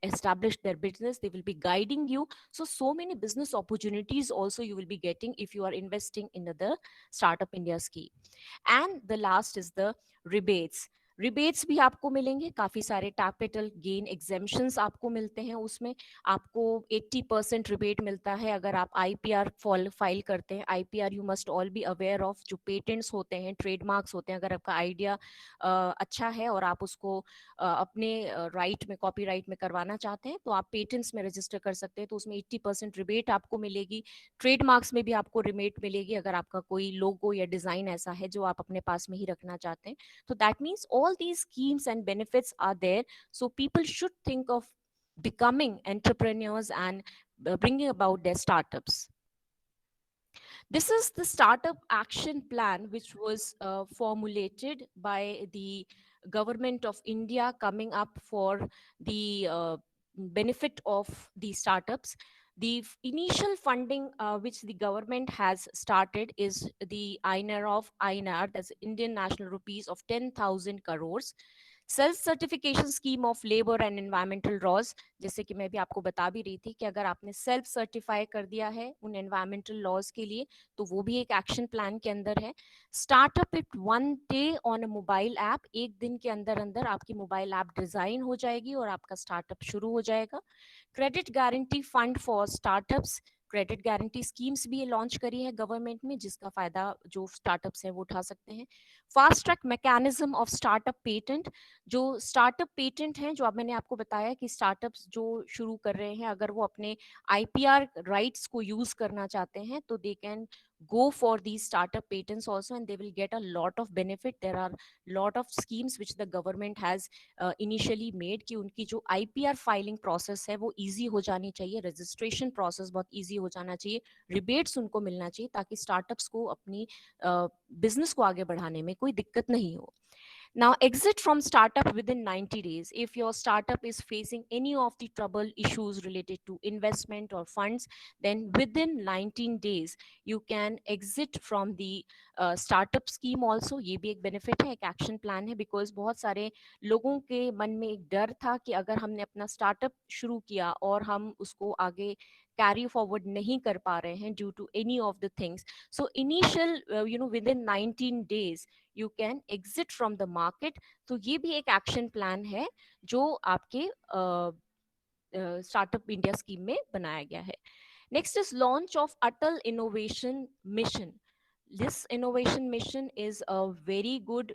established their business, they will be guiding you. So many business opportunities also you will be getting if you are investing in the Startup India scheme। And the last is the rebates। Rebates भी आपको मिलेंगे, काफी सारे capital gain exemptions आपको मिलते हैं। उसमें आपको 80% रिबेट मिलता है अगर आप आईपीआर फाइल करते हैं। IPR you must all be aware of, जो पेटेंट्स होते हैं, ट्रेडमार्क्स होते हैं, अगर आपका आइडिया अच्छा है और आप उसको अपने राइट में, कॉपीराइट में करवाना चाहते हैं, तो आप पेटेंट्स में रजिस्टर कर सकते हैं, तो उसमें 80% रिबेट आपको मिलेगी। ट्रेडमार्क्स में भी आपको रिबेट मिलेगी अगर आपका कोई लोगो या डिजाइन ऐसा है जो आप अपने पास में ही रखना चाहते हैं। तो that means all these schemes and benefits are there, so people should think of becoming entrepreneurs and bringing about their startups। This is the startup action plan which was formulated by the government of India, coming up for the benefit of the startups। The initial funding which the government has started is the INR, that's Indian National Rupees of 10,000 crores। Self certification scheme of labour and environmental laws, जैसे कि मैं भी आपको बता भी रही थी कि अगर आपने सेल्फ सर्टिफाई कर दिया है उन एनवायरमेंटल लॉज के लिए, तो वो भी एक एक्शन प्लान के अंदर है। Startup it 1 day on a mobile app, एक दिन के अंदर अंदर आपकी मोबाइल ऐप डिजाइन हो जाएगी और आपका स्टार्टअप शुरू हो जाएगा। Credit guarantee fund for startups, credit guarantee schemes भी लॉन्च करी है गवर्नमेंट में, जिसका फायदा जो स्टार्टअप्स है वो उठा सकते हैं। Fast track mechanism of startup patent, जो स्टार्टअप पेटेंट हैं, जो अब मैंने आपको बताया कि स्टार्टअप्स जो शुरू कर रहे हैं अगर वो अपने आईपीआर राइट्स को यूज करना चाहते हैं तो they can go for these startup patents also, and they will get a lot of benefit। There are lot of schemes which the government has initially made कि उनकी जो IPR filing process है वो easy हो जानी चाहिए, registration process बहुत easy हो जाना चाहिए, rebates उनको मिलना चाहिए ताकि startups को अपनी business को आगे बढ़ाने में कोई दिक्कत नहीं हो। Now, exit from startup within 90 days. If your startup is facing any of the trouble issues related to investment or funds, then within 19 days, you can exit from the startup scheme also। ये भी एक benefit है, एक action plan है, because बहुत सारे लोगों के मन में एक डर था कि अगर हमने अपना startup शुरू किया और हम उसको आगे carry forward नहीं कर पा रहे हैं due to any of the things, so initial within 19 days you can exit from the market। तो ये भी एक एक्शन प्लान है जो आपके स्टार्टअप इंडिया स्कीम में बनाया गया है। Next is launch of Atal innovation mission. This innovation mission is a very good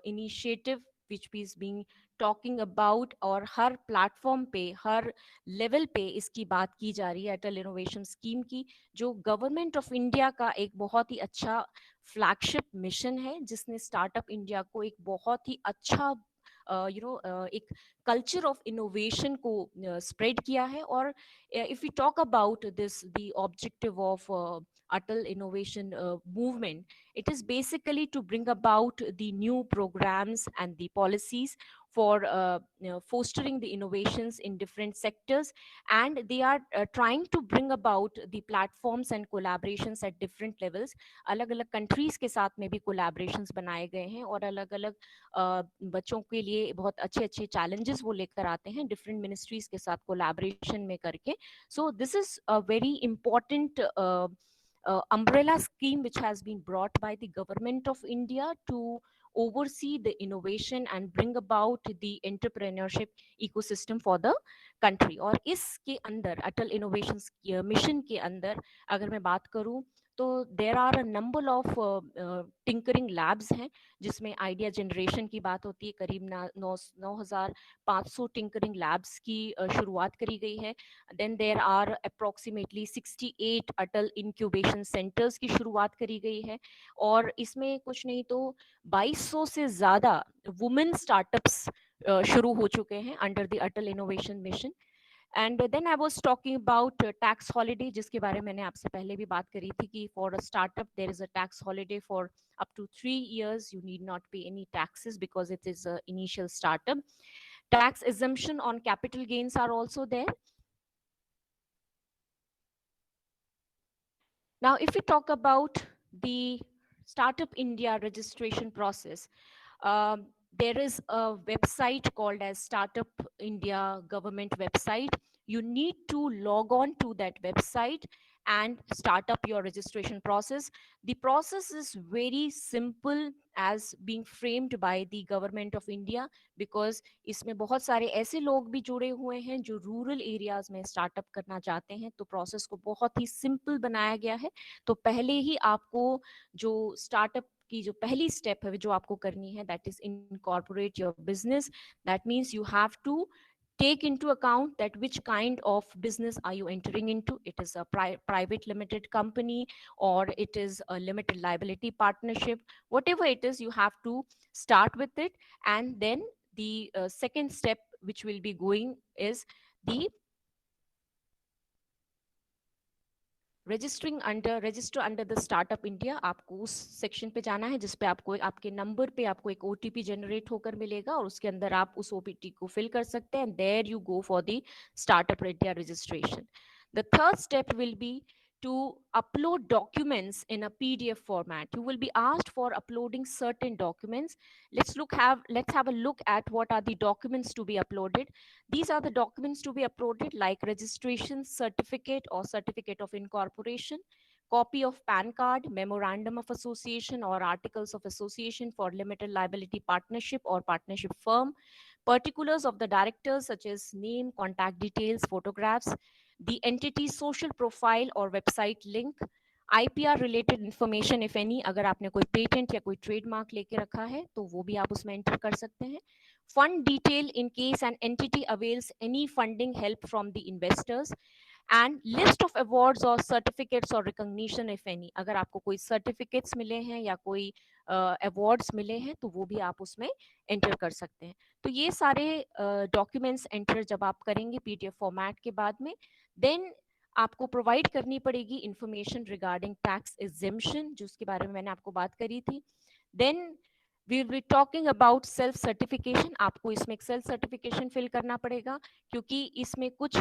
initiative which is being talking about और हर प्लेटफॉर्म पे हर लेवल पे इसकी बात की जा रही है अटल इनोवेशन स्कीम की, जो गवर्नमेंट ऑफ इंडिया का एक बहुत ही अच्छा फ्लैगशिप मिशन है, जिसने स्टार्टअप इंडिया को एक बहुत ही अच्छा एक कल्चर ऑफ इनोवेशन को स्प्रेड किया है. और if you talk about this the objective of Atal Innovation Movement, it is basically to bring about the new programs and the policies for fostering the innovations in different sectors, and they are trying to bring about the platforms and collaborations at different levels. अलग अलग countries के साथ में भी collaborations बनाए गए हैं और अलग अलग बच्चों के लिए बहुत अच्छे अच्छे challenges वो लेकर आते हैं different ministries के साथ collaboration में करके. So this is a very important umbrella scheme which has been brought by the government of India to oversee the innovation and bring about the entrepreneurship ecosystem for the country. और इसके अंदर अटल innovation mission के अंदर अगर मैं बात करूं तो there are a number of tinkering labs हैं, जिसमें आइडिया जनरेशन की बात होती है. करीब 9,500 टिंकरिंग लैब्स की शुरुआत करी गई है. Then there are approximately 68 Atal incubation centres की शुरुआत करी गई है. और इसमें कुछ नहीं तो 2200 से ज्यादा वुमेन स्टार्टअप्स शुरू हो चुके हैं under the Atal innovation mission. And then I was talking about tax holiday, जिसके बारे में मैंने आपसे पहले भी बात करी थी कि for a startup there is a tax holiday for up to 3 years. You need not pay any taxes because it is a initial startup. Tax exemption on capital gains are also there. Now, if we talk about the Startup India registration process, there is a website called as Startup India government website. You need to log on to that website and start up your registration process. The process is very simple as being framed by the government of India, because इसमें बहुत सारे ऐसे लोग भी जुड़े हुए हैं जो रूरल एरियाज में स्टार्टअप करना चाहते हैं. तो प्रोसेस को बहुत ही सिंपल बनाया गया है. तो पहले ही आपको जो स्टार्टअप की जो पहली स्टेप है जो आपको करनी है, that is incorporate your business. That means you have to take into account that which kind of business are you entering into. It is a private limited company or it is a limited liability partnership. Whatever it is, you have to start with it. And then the second step which will be going is the register under the Startup India. आपको उस section पे जाना है जिसपे आपको आपके number पे आपको एक OTP जनरेट होकर मिलेगा और उसके अंदर आप उस OTP को फिल कर सकते हैं. There you go for the Startup India registration. The third step will be to upload documents in a PDF format. You will be asked for uploading certain documents. Let's have a look at what are the documents to be uploaded. These are the documents to be uploaded, like registration certificate or certificate of incorporation, copy of PAN card, memorandum of association or articles of association for limited liability partnership or partnership firm, particulars of the directors such as name, contact details, photographs, the entity's social profile or website link, IPR related information if any. अगर आपने कोई patent या कोई trademark लेके रखा है तो वो भी आप उसमें एंटर कर सकते हैं. Fund detail in case an entity avails any funding help from the investors, and list of awards or certificates or recognition if any. अगर आपको कोई certificates मिले हैं या कोई awards मिले हैं तो वो भी आप उसमें enter कर सकते हैं. तो ये सारे documents enter जब आप करेंगे PDF format के बाद में, then आपको प्रोवाइड करनी पड़ेगी इंफॉर्मेशन रिगार्डिंग टैक्स एग्जेम्पशन, जिसके बारे में मैंने आपको बात करी थी. Then we will be talking about self certification. आपको इसमें एक सेल्फ सर्टिफिकेशन फिल करना पड़ेगा, क्योंकि इसमें कुछ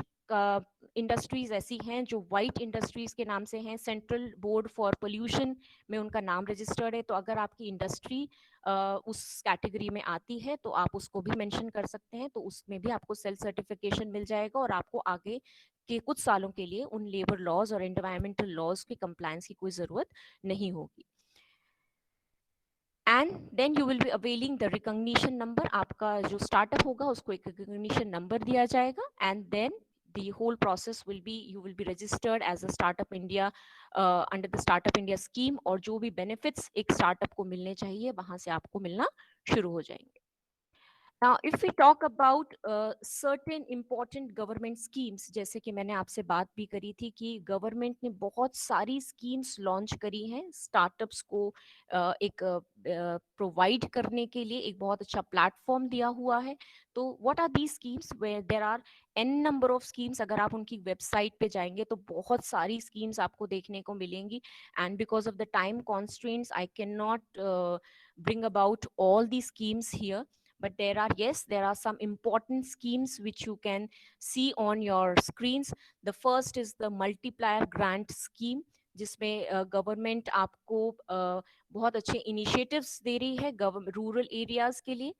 इंडस्ट्रीज ऐसी हैं जो वाइट इंडस्ट्रीज के नाम से हैं. सेंट्रल बोर्ड फॉर पोल्यूशन में उनका नाम रजिस्टर्ड है. तो अगर आपकी इंडस्ट्री उस कैटेगरी में आती है तो आप उसको भी मेंशन कर सकते हैं. तो उसमें भी आपको सेल्फ सर्टिफिकेशन मिल जाएगा और आपको आगे के कुछ सालों के लिए उन लेबर लॉज और एनवायरमेंटल लॉज की कंप्लायंस की कोई जरूरत नहीं होगी. And then you will be availing the recognition number. आपका जो स्टार्टअप होगा उसको एक रिकॉग्निशन नंबर दिया जाएगा. And then the whole process will be, you will be registered as a Startup India under the Startup India scheme, और जो भी benefits एक startup को मिलने चाहिए वहां से आपको मिलना शुरू हो जाएंगे. Now, if we talk about certain important government schemes, जैसे कि मैंने आपसे बात भी करी थी कि गवर्नमेंट ने बहुत सारी स्कीम्स लॉन्च करी हैं स्टार्टअप्स को एक प्रोवाइड करने के लिए, एक बहुत अच्छा प्लेटफॉर्म दिया हुआ है. तो what are the schemes? Where there are an number of schemes. अगर आप उनकी वेबसाइट पे जाएंगे तो बहुत सारी स्कीम्स आपको देखने को मिलेंगी, and because of the time constraints I can not bring about all these schemes here, but there are, yes, there are some important schemes which you can see on your screens. The first is the multiplier grant scheme, जिसमें government आपको बहुत अच्छे initiatives दे रही है rural areas के लिए.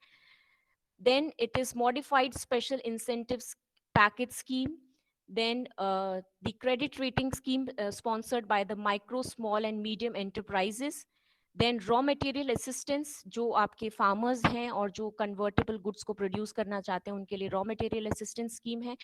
Then it is modified special incentives package scheme. Then the credit rating scheme sponsored by the micro, small and medium enterprises. Then raw material assistance, जो आपके farmers हैं और जो convertible goods को produce करना चाहते हैं उनके लिए raw material assistance scheme है.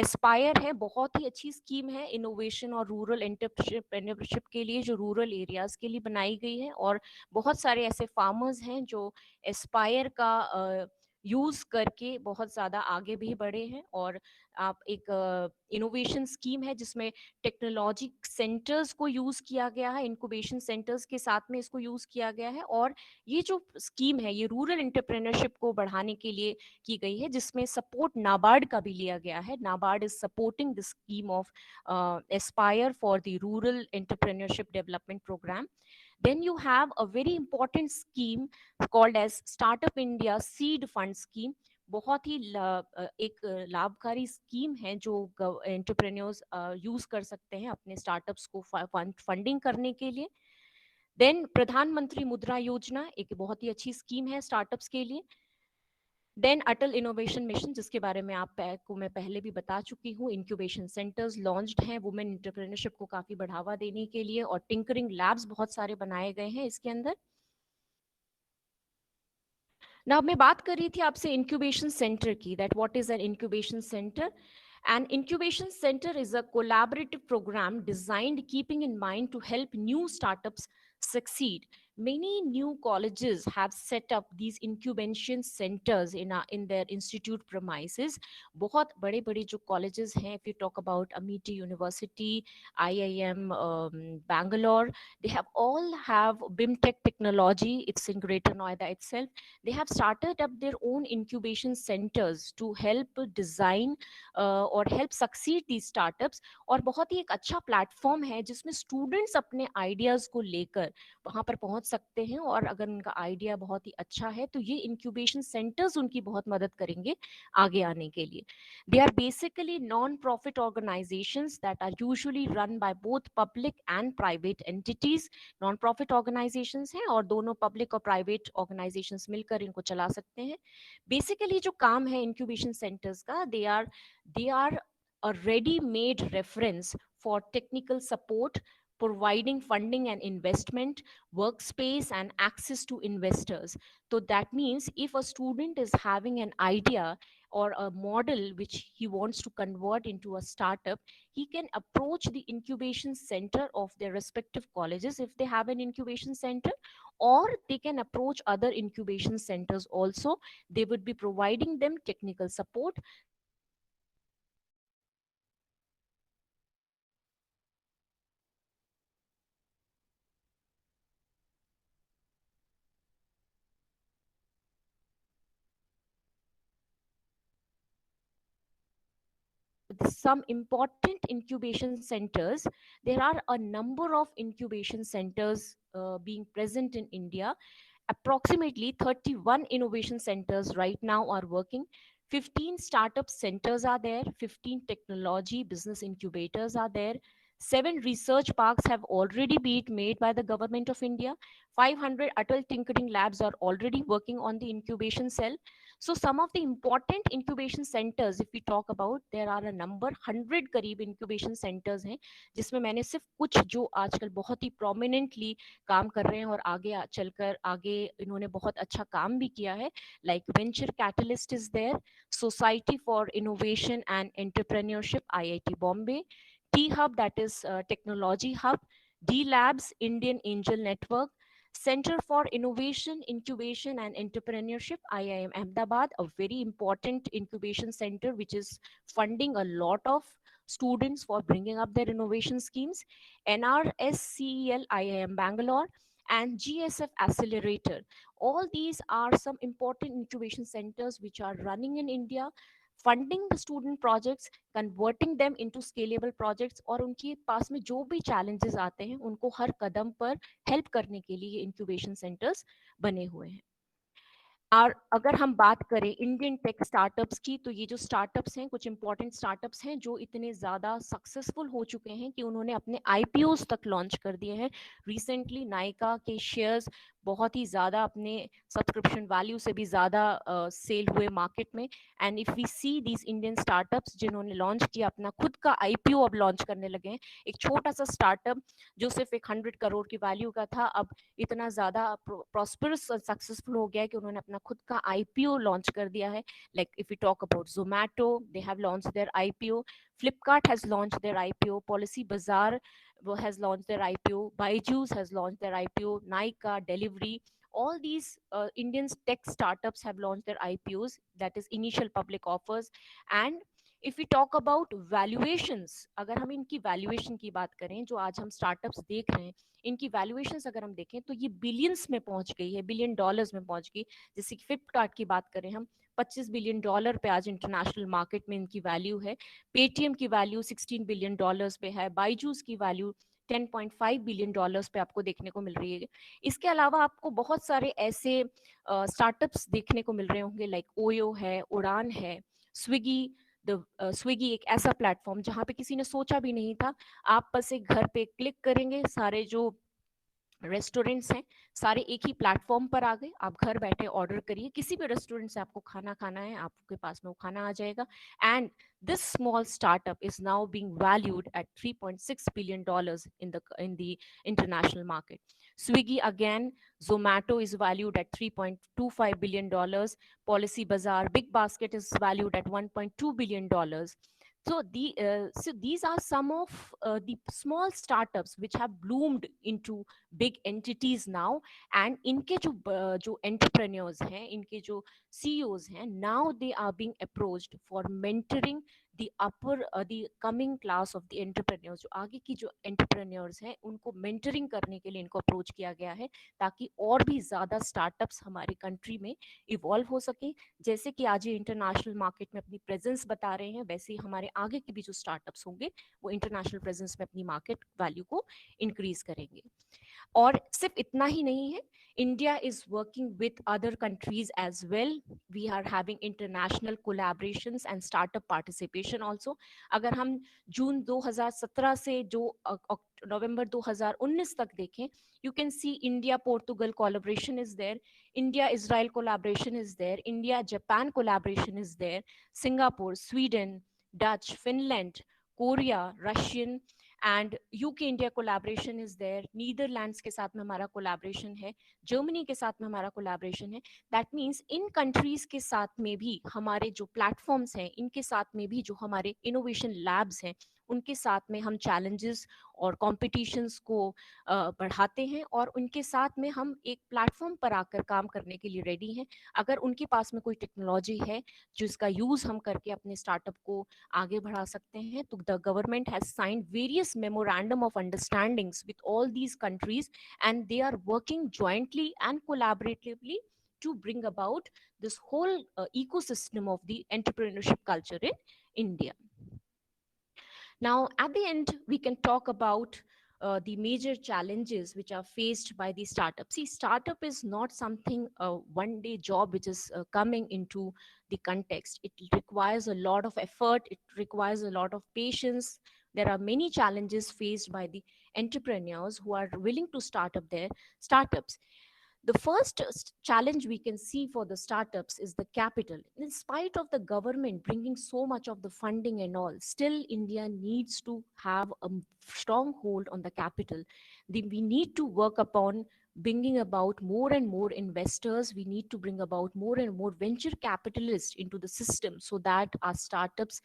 Aspire है, बहुत ही अच्छी scheme है innovation और rural entrepreneurship के लिए, जो rural areas के लिए बनाई गई है, और बहुत सारे ऐसे farmers हैं जो Aspire का यूज करके बहुत ज्यादा आगे भी बढ़े हैं. और आप एक इनोवेशन स्कीम है जिसमें टेक्नोलॉजी सेंटर्स को यूज किया गया है, इंक्यूबेशन सेंटर्स के साथ में इसको यूज किया गया है. और ये जो स्कीम है ये रूरल एंटरप्रेन्योरशिप को बढ़ाने के लिए की गई है, जिसमें सपोर्ट नाबार्ड का भी लिया गया है. NABARD is supporting the scheme of ASPIRE for the rural entrepreneurship development programme. Then you have a very important scheme called as Startup India Seed Fund Scheme. बहुत ही एक लाभकारी स्कीम है जो एंटरप्रेन्योर्स यूज कर सकते हैं अपने स्टार्टअप्स को फंडिंग करने के लिए. देन प्रधानमंत्री मुद्रा योजना एक बहुत ही अच्छी स्कीम है स्टार्टअप्स के लिए. देन अटल इनोवेशन मिशन, जिसके बारे में आपको मैं पहले भी बता चुकी हूँ. इंक्यूबेशन सेंटर्स लॉन्च्ड हैं वुमेन एंटरप्रेन्योरशिप को काफी बढ़ावा देने के लिए, और टिंकरिंग लैब्स बहुत सारे बनाए गए हैं इसके अंदर. ना मैं बात कर रही थी आपसे इंक्यूबेशन सेंटर की, that what is an incubation centre. An incubation center is a collaborative program designed keeping in mind to help new startups succeed. Many new colleges have set up these incubation centers in their institute premises. बहुत बड़े बड़े जो colleges हैं, if you talk about Amity University, IIM Bangalore, they have all have BIMTech technology. It's in Greater Noida itself. They have started up their own incubation centers to help design और help succeed दी startups. और बहुत ही एक अच्छा platform है जिसमें students अपने ideas को लेकर वहां पर पहुंच सकते हैं, और अगर उनका आइडिया बहुत ही अच्छा है तो ये इंक्यूबेशन सेंटर्स उनकी बहुत मदद करेंगे आगे आने के लिए. They are basically non profit organisations that are usually run by both public and private entities. Non profit organisations हैं और दोनों पब्लिक और प्राइवेट ऑर्गेनाइजेशंस मिलकर इनको चला सकते हैं. बेसिकली जो काम है इंक्यूबेशन सेंटर्स का, they are a ready-made reference for technical support, providing funding and investment, workspace, and access to investors. So that means if a student is having an idea or a model which he wants to convert into a startup, he can approach the incubation center of their respective colleges if they have an incubation center, or they can approach other incubation centers also. They would be providing them technical support. Some important incubation centers. There are a number of incubation centers being present in India. Approximately 31 innovation centers right now are working. 15 startup centers are there. 15 technology business incubators are there. 7 research parks have already been made by the government of India. 500 Atal tinkering labs are already working on the incubation cell. So some of the important incubation centers, if we talk about, there are a number 100 करीब incubation centers हैं, जिसमें मैंने सिर्फ कुछ जो आजकल बहुत ही prominently काम कर रहे हैं और आगे चलकर आगे इन्होंने बहुत अच्छा काम भी किया है, like Venture Catalyst is there, Society for Innovation and Entrepreneurship, IIT Bombay, T Hub, that is Technology Hub, D Labs, Indian Angel Network, Center for Innovation, Incubation and Entrepreneurship, IIM Ahmedabad, a very important incubation center which is funding a lot of students for bringing up their innovation schemes. NRSCEL, IIM Bangalore, and GSF Accelerator. All these are some important incubation centers which are running in India, funding the student projects, converting them into scalable projects, और उनके पास में जो भी challenges आते हैं उनको हर कदम पर help करने के लिए इंक्यूबेशन सेंटर्स बने हुए हैं. और अगर हम बात करें इंडियन टेक स्टार्टअप्स की, तो ये जो स्टार्टअप्स हैं, कुछ इंपॉर्टेंट स्टार्टअप्स हैं जो इतने ज़्यादा सक्सेसफुल हो चुके हैं कि उन्होंने अपने आईपीओस तक लॉन्च कर दिए हैं. रिसेंटली नायका के शेयर्स बहुत ही ज़्यादा अपने सब्सक्रिप्शन वैल्यू से भी ज़्यादा सेल हुए मार्केट में. And if we see these Indian startups जिन्होंने लॉन्च किया, अपना खुद का आईपीओ अब लॉन्च करने लगे हैं. एक छोटा सा स्टार्टअप जो सिर्फ एक 100 करोड़ की वैल्यू का था, अब इतना ज़्यादा प्रॉस्परस और सक्सेसफुल हो गया है कि उन्होंने अपना खुद का आईपीओ लॉन्च कर दिया है. Like if you talk about Zomato, they have launched their IPO. Flipkart has launched their IPO. Policy Bazaar has launched their IPO. Byju's has launched their IPO. Nykaa, Delivery, all these Indian tech startups have launched their IPOs, that is initial public offers. And if we talk about valuations, अगर हम इनकी valuation की बात करें, जो आज हम startups देख रहे हैं, इनकी वैल्यूएशंस अगर हम देखें तो ये बिलियंस में पहुंच गई है, $billion में पहुंच गई. जैसे कि फ्लिपकार्ट की बात करें हम, $25 बिलियन पे आज इंटरनेशनल मार्केट में इनकी वैल्यू है. पेटीएम की वैल्यू $16 बिलियन पे है. बाइजूस की वैल्यू $10.5 बिलियन पे आपको देखने को मिल रही है. इसके अलावा आपको बहुत सारे ऐसे स्टार्टअप्स देखने को मिल रहे होंगे, लाइक ओयो है, उड़ान है, स्विगी. स्विगी एक ऐसा प्लेटफॉर्म जहाँ पे किसी ने सोचा भी नहीं था, आप बस एक घर पे क्लिक करेंगे, सारे जो रेस्टोरेंट्स हैं सारे एक ही प्लेटफॉर्म पर आ गए. आप घर बैठे ऑर्डर करिए, किसी भी रेस्टोरेंट से आपको खाना खाना है, आपके पास में वो खाना आ जाएगा. And this small startup is now being valued at $3.6 billion in the international market. Swiggy again, Zomato is valued at $3.25 billion. Policy Bazaar, Big Basket is valued at $1.2 billion. So these are some of the small startups which have bloomed into big entities now. And इनके जो entrepreneurs हैं, इनके जो CEOs हैं, now they are being approached for mentoring the coming class of the entrepreneurs. जो आगे की जो entrepreneurs हैं उनको mentoring करने के लिए इनको अप्रोच किया गया है, ताकि और भी ज़्यादा स्टार्टअप्स हमारे कंट्री में इवॉल्व हो सके. जैसे कि आज ये इंटरनेशनल मार्केट में अपनी प्रेजेंस बता रहे हैं, वैसे ही हमारे आगे के भी जो स्टार्टअप्स होंगे वो इंटरनेशनल प्रेजेंस में अपनी मार्केट वैल्यू को इंक्रीज करेंगे. और सिर्फ इतना ही नहीं है, India is working with other countries as well. We are having international collaborations and startup participation also. अगर हम जून 2017 से जो नवंबर 2019 तक देखें, you can see India Portugal collaboration is there, India Israel collaboration is there, India Japan collaboration is there, Singapore, Sweden, Dutch, Finland, Korea, Russian and UK India collaboration is there. Netherlands के साथ में हमारा collaboration है, Germany के साथ में हमारा collaboration है. दैट मीन्स इन कंट्रीज के साथ में भी हमारे जो प्लेटफॉर्म्स हैं, इनके साथ में भी जो हमारे इनोवेशन लैब्स हैं, उनके साथ में हम चैलेंजेस और कॉम्पिटिशन्स को बढ़ाते हैं, और उनके साथ में हम एक प्लेटफॉर्म पर आकर काम करने के लिए रेडी हैं. अगर उनके पास में कोई टेक्नोलॉजी है जिसका यूज़ हम करके अपने स्टार्टअप को आगे बढ़ा सकते हैं, तो the government has signed various memorandum of understandings with all these countries, and they are working jointly and collaboratively to bring about this whole ecosystem of the entrepreneurship culture in India. Now, at the end, we can talk about the major challenges which are faced by the startup. See, startup is not something one-day job which is coming into the context. It requires a lot of effort. It requires a lot of patience. There are many challenges faced by the entrepreneurs who are willing to start up their startups. The first challenge we can see for the startups is the capital. In spite of the government bringing so much of the funding and all, still India needs to have a strong hold on the capital. We need to work upon bringing about more and more investors. We need to bring about more and more venture capitalists into the system so that our startups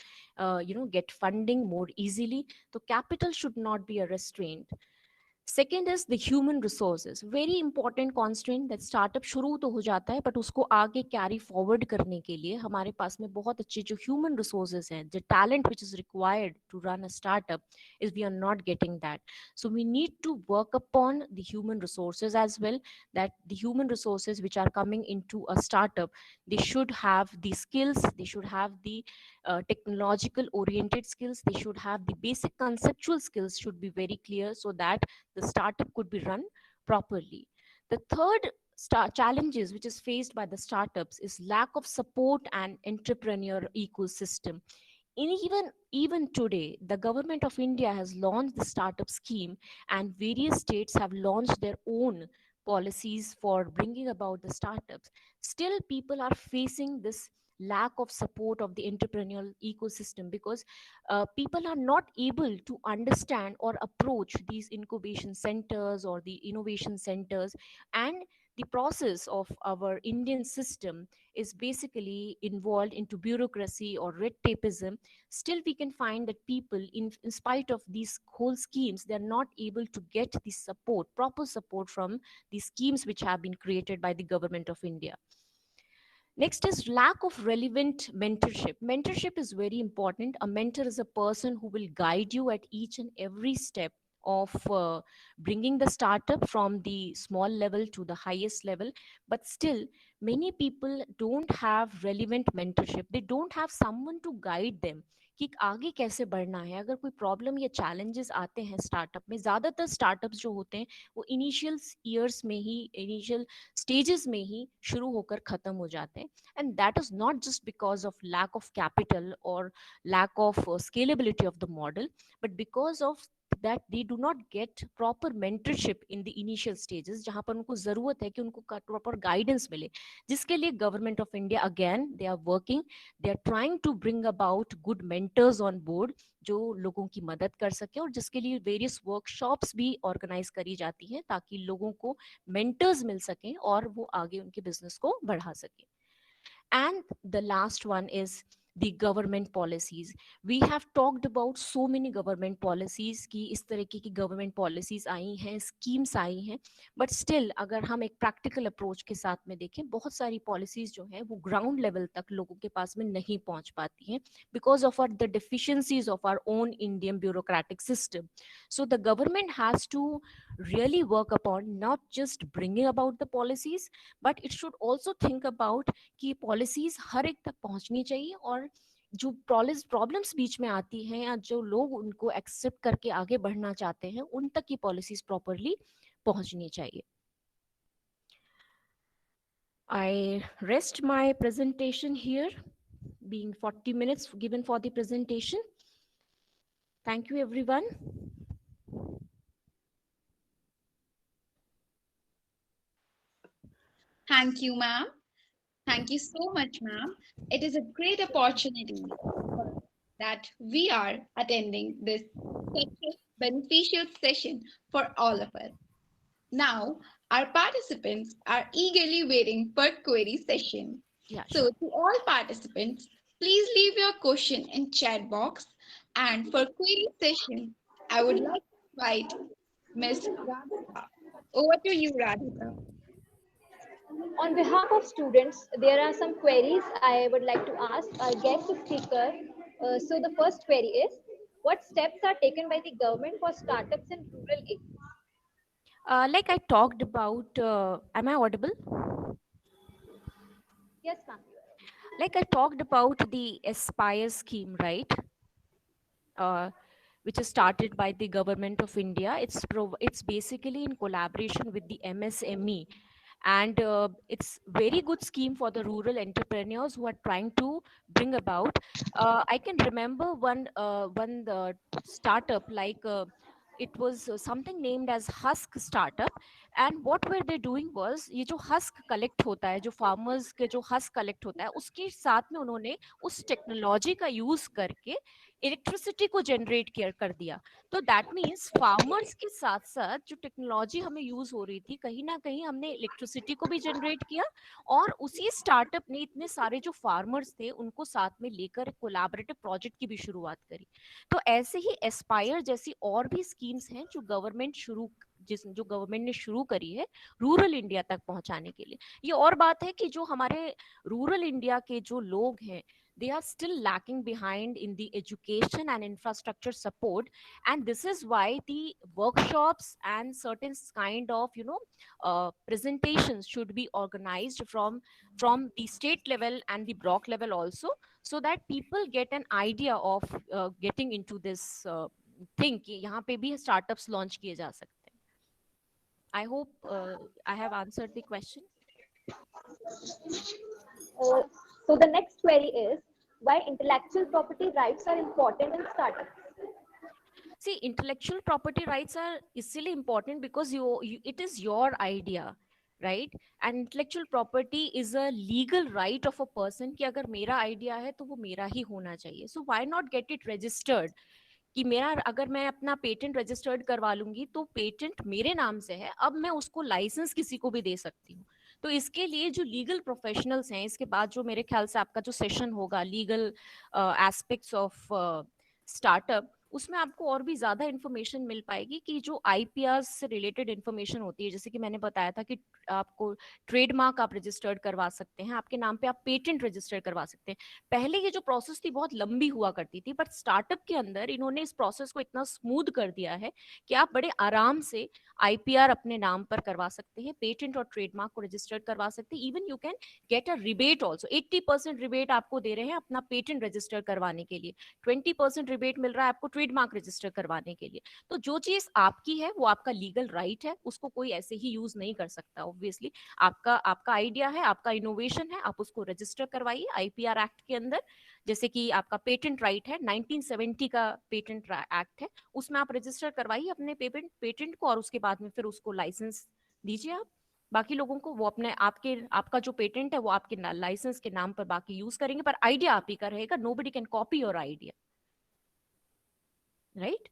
get funding more easily. So capital should not be a restraint. Second is the human resources, very important constant that startup शुरू तो हो जाता है but उसको आगे carry forward करने के लिए हमारे पास में बहुत अच्छे जो ह्यूमन रिसोर्सेज हैं, the talent which is required to run a startup is we are not getting that. So we need to work upon the human resources as well, that the human resources which are coming into a startup, they should have the skills, they should have the technological oriented skills, they should have the basic conceptual skills should be very clear so that the startup could be run properly. The third challenges which is faced by the startups is lack of support and entrepreneur ecosystem. Even today, the government of India has launched the startup scheme, and various states have launched their own policies for bringing about the startups. Still, people are facing this lack of support of the entrepreneurial ecosystem because people are not able to understand or approach these incubation centers or the innovation centers. And the process of our Indian system is basically involved into bureaucracy or red tapeism. Still we can find that people in spite of these whole schemes, they're not able to get the support, proper support from the schemes which have been created by the government of India. Next is lack of relevant mentorship. Mentorship is very important. A mentor is a person who will guide you at each and every step of bringing the startup from the small level to the highest level. But still, many people don't have relevant mentorship. They don't have someone to guide them कि आगे कैसे बढ़ना है. अगर कोई problem या challenges आते हैं स्टार्टअप में, ज़्यादातर स्टार्टअप्स जो होते हैं वो इनिशियल ईयर्स में ही, इनिशियल स्टेजेस में ही शुरू होकर ख़त्म हो जाते हैं. And that is not just because of lack of capital और lack of scalability of the model, but because of that they do not get proper mentorship in the initial stages, जहां पर उनको जरूरत है कि उनको proper guidance मिले, जिसके लिए government of India again they are working, they are trying to bring about good mentors on board जो लोगों की मदद कर सके, और जिसके लिए वेरियस वर्कशॉप्स भी ऑर्गेनाइज करी जाती हैं ताकि लोगों को मेंटर्स मिल सकें और वो आगे उनके बिजनेस को बढ़ा सकें. And the last one is the government policies. We have talked about so many government policies कि इस तरीके की government policies आई हैं, schemes आई हैं, but still अगर हम एक practical approach के साथ में देखें, बहुत सारी policies जो हैं वो ground level तक लोगों के पास में नहीं पहुंच पाती हैं because of the deficiencies of our own Indian bureaucratic system. So the government has to really work upon not just bringing about the policies, but it should also think about कि policies हर एक तक पहुंचनी चाहिए, और जो problems बीच में आती हैं या जो लोग उनको एक्सेप्ट करके आगे बढ़ना चाहते हैं उन तक ये पॉलिसीज प्रॉपरली पहुंचनी चाहिए. I rest my presentation here, being 40 minutes given for the presentation. Thank you, everyone. Thank you, ma'am. Thank you so much, ma'am. It is a great opportunity that we are attending this such a beneficial session for all of us. Now, our participants are eagerly waiting for query session. Yeah, So, sure. to all participants, please leave your question in chat box. And for query session, I would like to invite Ms. Radhika. Over to you, Radhika. On behalf of students, there are some queries I would like to ask our guest speaker. So the first query is, what steps are taken by the government for startups in rural areas? Like I talked about, am I audible? Yes, ma'am. Like I talked about the Aspire scheme, right? Which is started by the government of India. It's basically in collaboration with the MSME, and it's very good scheme for the rural entrepreneurs who are trying to bring about. I can remember one startup like. It was something named as Husk startup, and what were they doing was ये जो husk collect होता है, जो farmers के जो husk collect होता है, उसके साथ में उन्होंने उस टेक्नोलॉजी का यूज करके इलेक्ट्रिसिटी को जनरेट कर दिया. तो दैट मीन्स फार्मर्स के साथ साथ जो टेक्नोलॉजी हमें यूज हो रही थी, कहीं ना कहीं हमने इलेक्ट्रिसिटी को भी जनरेट किया, और उसी स्टार्टअप ने इतने सारे जो फार्मर्स थे उनको साथ में लेकर कोलैबोरेटिव प्रोजेक्ट की भी शुरुआत करी. तो ऐसे ही एस्पायर जैसी और भी स्कीम्स हैं जो गवर्नमेंट जो गवर्नमेंट ने शुरू करी है रूरल इंडिया तक पहुंचाने के लिए। ये और बात है कि जो हमारे रूरल इंडिया के जो लोग हैं, they are still lacking behind in the education and infrastructure support, and this is why the workshops and certain kind of presentations should be organized from the state level and the block level also, so that people get an idea of getting into this thing कि यहाँ पे भी startups launch किए जा सकते हैं. I hope I have answered the question. So the next query is, why intellectual property rights are important in startups? See, intellectual property rights are इसलिए important because it is your idea, right? And intellectual property is a legal right of a person कि अगर मेरा idea है तो वो मेरा ही होना चाहिए. So why not get it registered? कि मेरा अगर मैं अपना पेटेंट रजिस्टर्ड करवा लूंगी तो पेटेंट मेरे नाम से है, अब मैं उसको लाइसेंस किसी को भी दे सकती हूँ. तो इसके लिए जो लीगल प्रोफेशनल्स हैं, इसके बाद जो मेरे ख्याल से आपका जो सेशन होगा लीगल एस्पेक्ट्स ऑफ स्टार्टअप, उसमें आपको और भी ज्यादा इन्फॉर्मेशन मिल पाएगी कि जो आईपीआर से रिलेटेड इन्फॉर्मेशन होती है, जैसे कि मैंने बताया था कि आपको ट्रेडमार्क आप रजिस्टर्ड करवा सकते हैं, आपके नाम पे आप पेटेंट रजिस्टर करवा सकते हैं. पहले ये जो प्रोसेस थी बहुत लंबी हुआ करती थी, पर स्टार्टअप के अंदर इन्होंने इस प्रोसेस को इतना स्मूथ कर दिया है कि आप बड़े आराम से आईपीआर अपने नाम पर करवा सकते हैं, पेटेंट और ट्रेडमार्क को रजिस्टर्ड करवा सकते हैं. Even you can get a rebate also. 80% rebate आपको दे रहे हैं अपना पेटेंट रजिस्टर करवाने के लिए, 20% रिबेट मिल रहा है आपको ट्रेडमार्क रजिस्टर करवाने के लिए. तो जो चीज आपकी है वो आपका लीगल राइट है, उसको कोई ऐसे ही यूज नहीं कर सकता. ऑब्वियसली आपका आइडिया है, आपका इनोवेशन है, आप उसको रजिस्टर करवाइए आईपीआर एक्ट के अंदर. जैसे कि आपका पेटेंट राइट है, 1970 का पेटेंट एक्ट है, उसमें आप रजिस्टर करवाइए अपने पेटेंट को, और उसके बाद में फिर उसको लाइसेंस दीजिए आप बाकी लोगों को. वो अपने आपका जो पेटेंट है वो आपके लाइसेंस के नाम पर बाकी यूज करेंगे, पर आइडिया आप ही का रहेगा. Nobody can copy your idea, right?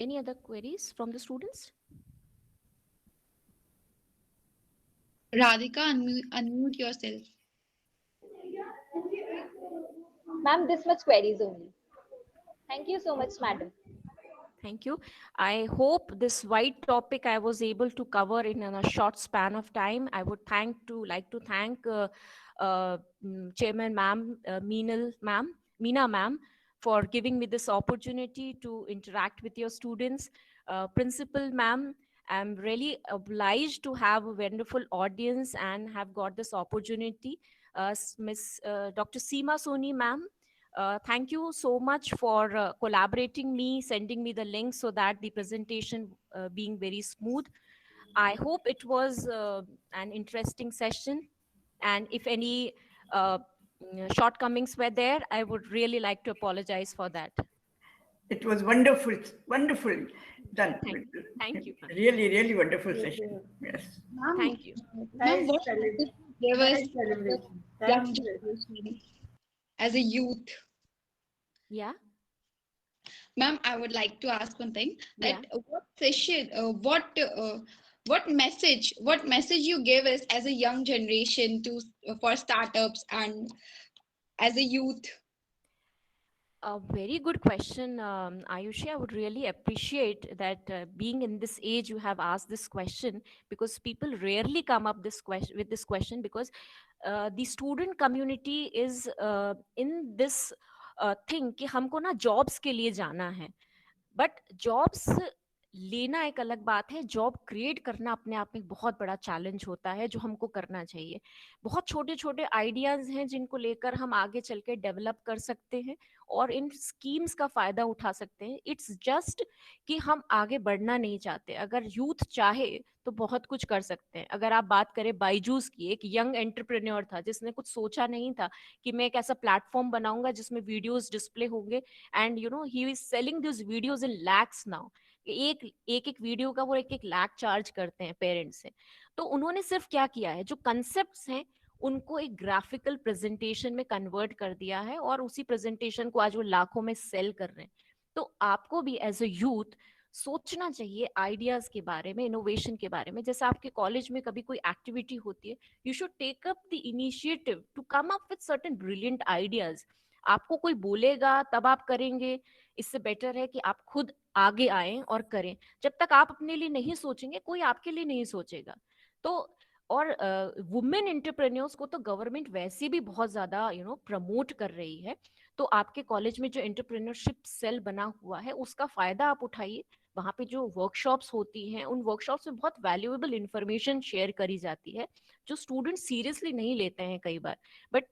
Any other queries from the students? Radhika, unmute yourself. Ma'am, this much queries only. Thank you so much, madam. Thank you. I hope this wide topic I was able to cover in a short span of time. I would like to thank Chairman Ma'am, Meena Ma'am, for giving me this opportunity to interact with your students. Principal Ma'am, I'm really obliged to have a wonderful audience and have got this opportunity. Miss Dr. Seema Soni Ma'am, thank you so much for collaborating me, sending me the link so that the presentation being very smooth. I hope it was an interesting session, and if any shortcomings were there, I would really like to apologize for that. It was wonderful, wonderful done. Thank you. Really, really wonderful session. Yes. Thank you. Ma'am, what give us Nice celebration. young Thank you. generation as a youth? Yeah. Ma'am, I would like to ask one thing, that Yeah. what session, what message you give us as a young generation for startups and as a youth? A very good question, Ayushi. I would really appreciate that being in this age, you have asked this question, because people rarely come up with this question, because the student community is in this thing कि हमको ना jobs के लिए जाना है, but jobs लेना एक अलग बात है, जॉब क्रिएट करना अपने आप में बहुत बड़ा चैलेंज होता है जो हमको करना चाहिए. बहुत छोटे छोटे आइडियाज हैं जिनको लेकर हम आगे चल के डेवलप कर सकते हैं और इन स्कीम्स का फायदा उठा सकते हैं. इट्स जस्ट कि हम आगे बढ़ना नहीं चाहते. अगर यूथ चाहे तो बहुत कुछ कर सकते हैं. अगर आप बात करें बायजूस की, एक यंग एंटरप्रेन्योर था जिसने कुछ सोचा नहीं था कि मैं एक ऐसा प्लेटफॉर्म बनाऊंगा जिसमें वीडियोस डिस्प्ले होंगे, and he is selling this videos in lakhs now. एक वीडियो का वो एक लाख चार्ज करते हैं पेरेंट्स से. तो उन्होंने सिर्फ क्या किया है, जो कंसेप्ट्स हैं उनको एक ग्राफिकल प्रेजेंटेशन में कन्वर्ट कर दिया है और उसी प्रेजेंटेशन को आज वो लाखों में सेल कर रहे हैं. तो आपको भी एज अ यूथ सोचना चाहिए आइडियाज के बारे में, इनोवेशन के बारे में. जैसे आपके कॉलेज में कभी कोई एक्टिविटी होती है, you should take up the initiative to come up with certain brilliant ideas. आपको कोई बोलेगा तब आप करेंगे, इससे बेटर है कि आप खुद आगे आएं और करें। जब तक आप अपने लिए नहीं सोचेंगे, कोई आपके लिए नहीं सोचेगा। तो और वुमेन एंटरप्रेन्योर्स को तो गवर्नमेंट वैसे भी बहुत ज्यादा प्रमोट कर रही है। तो आपके कॉलेज में जो एंटरप्रेन्योरशिप सेल बना हुआ है उसका फायदा आप उठाइए। वहाँ पे जो वर्कशॉप्स होती हैं, उन वर्कशॉप्स में बहुत वैल्यूएबल इंफॉर्मेशन शेयर करी जाती है जो स्टूडेंट सीरियसली नहीं लेते हैं कई बार। बट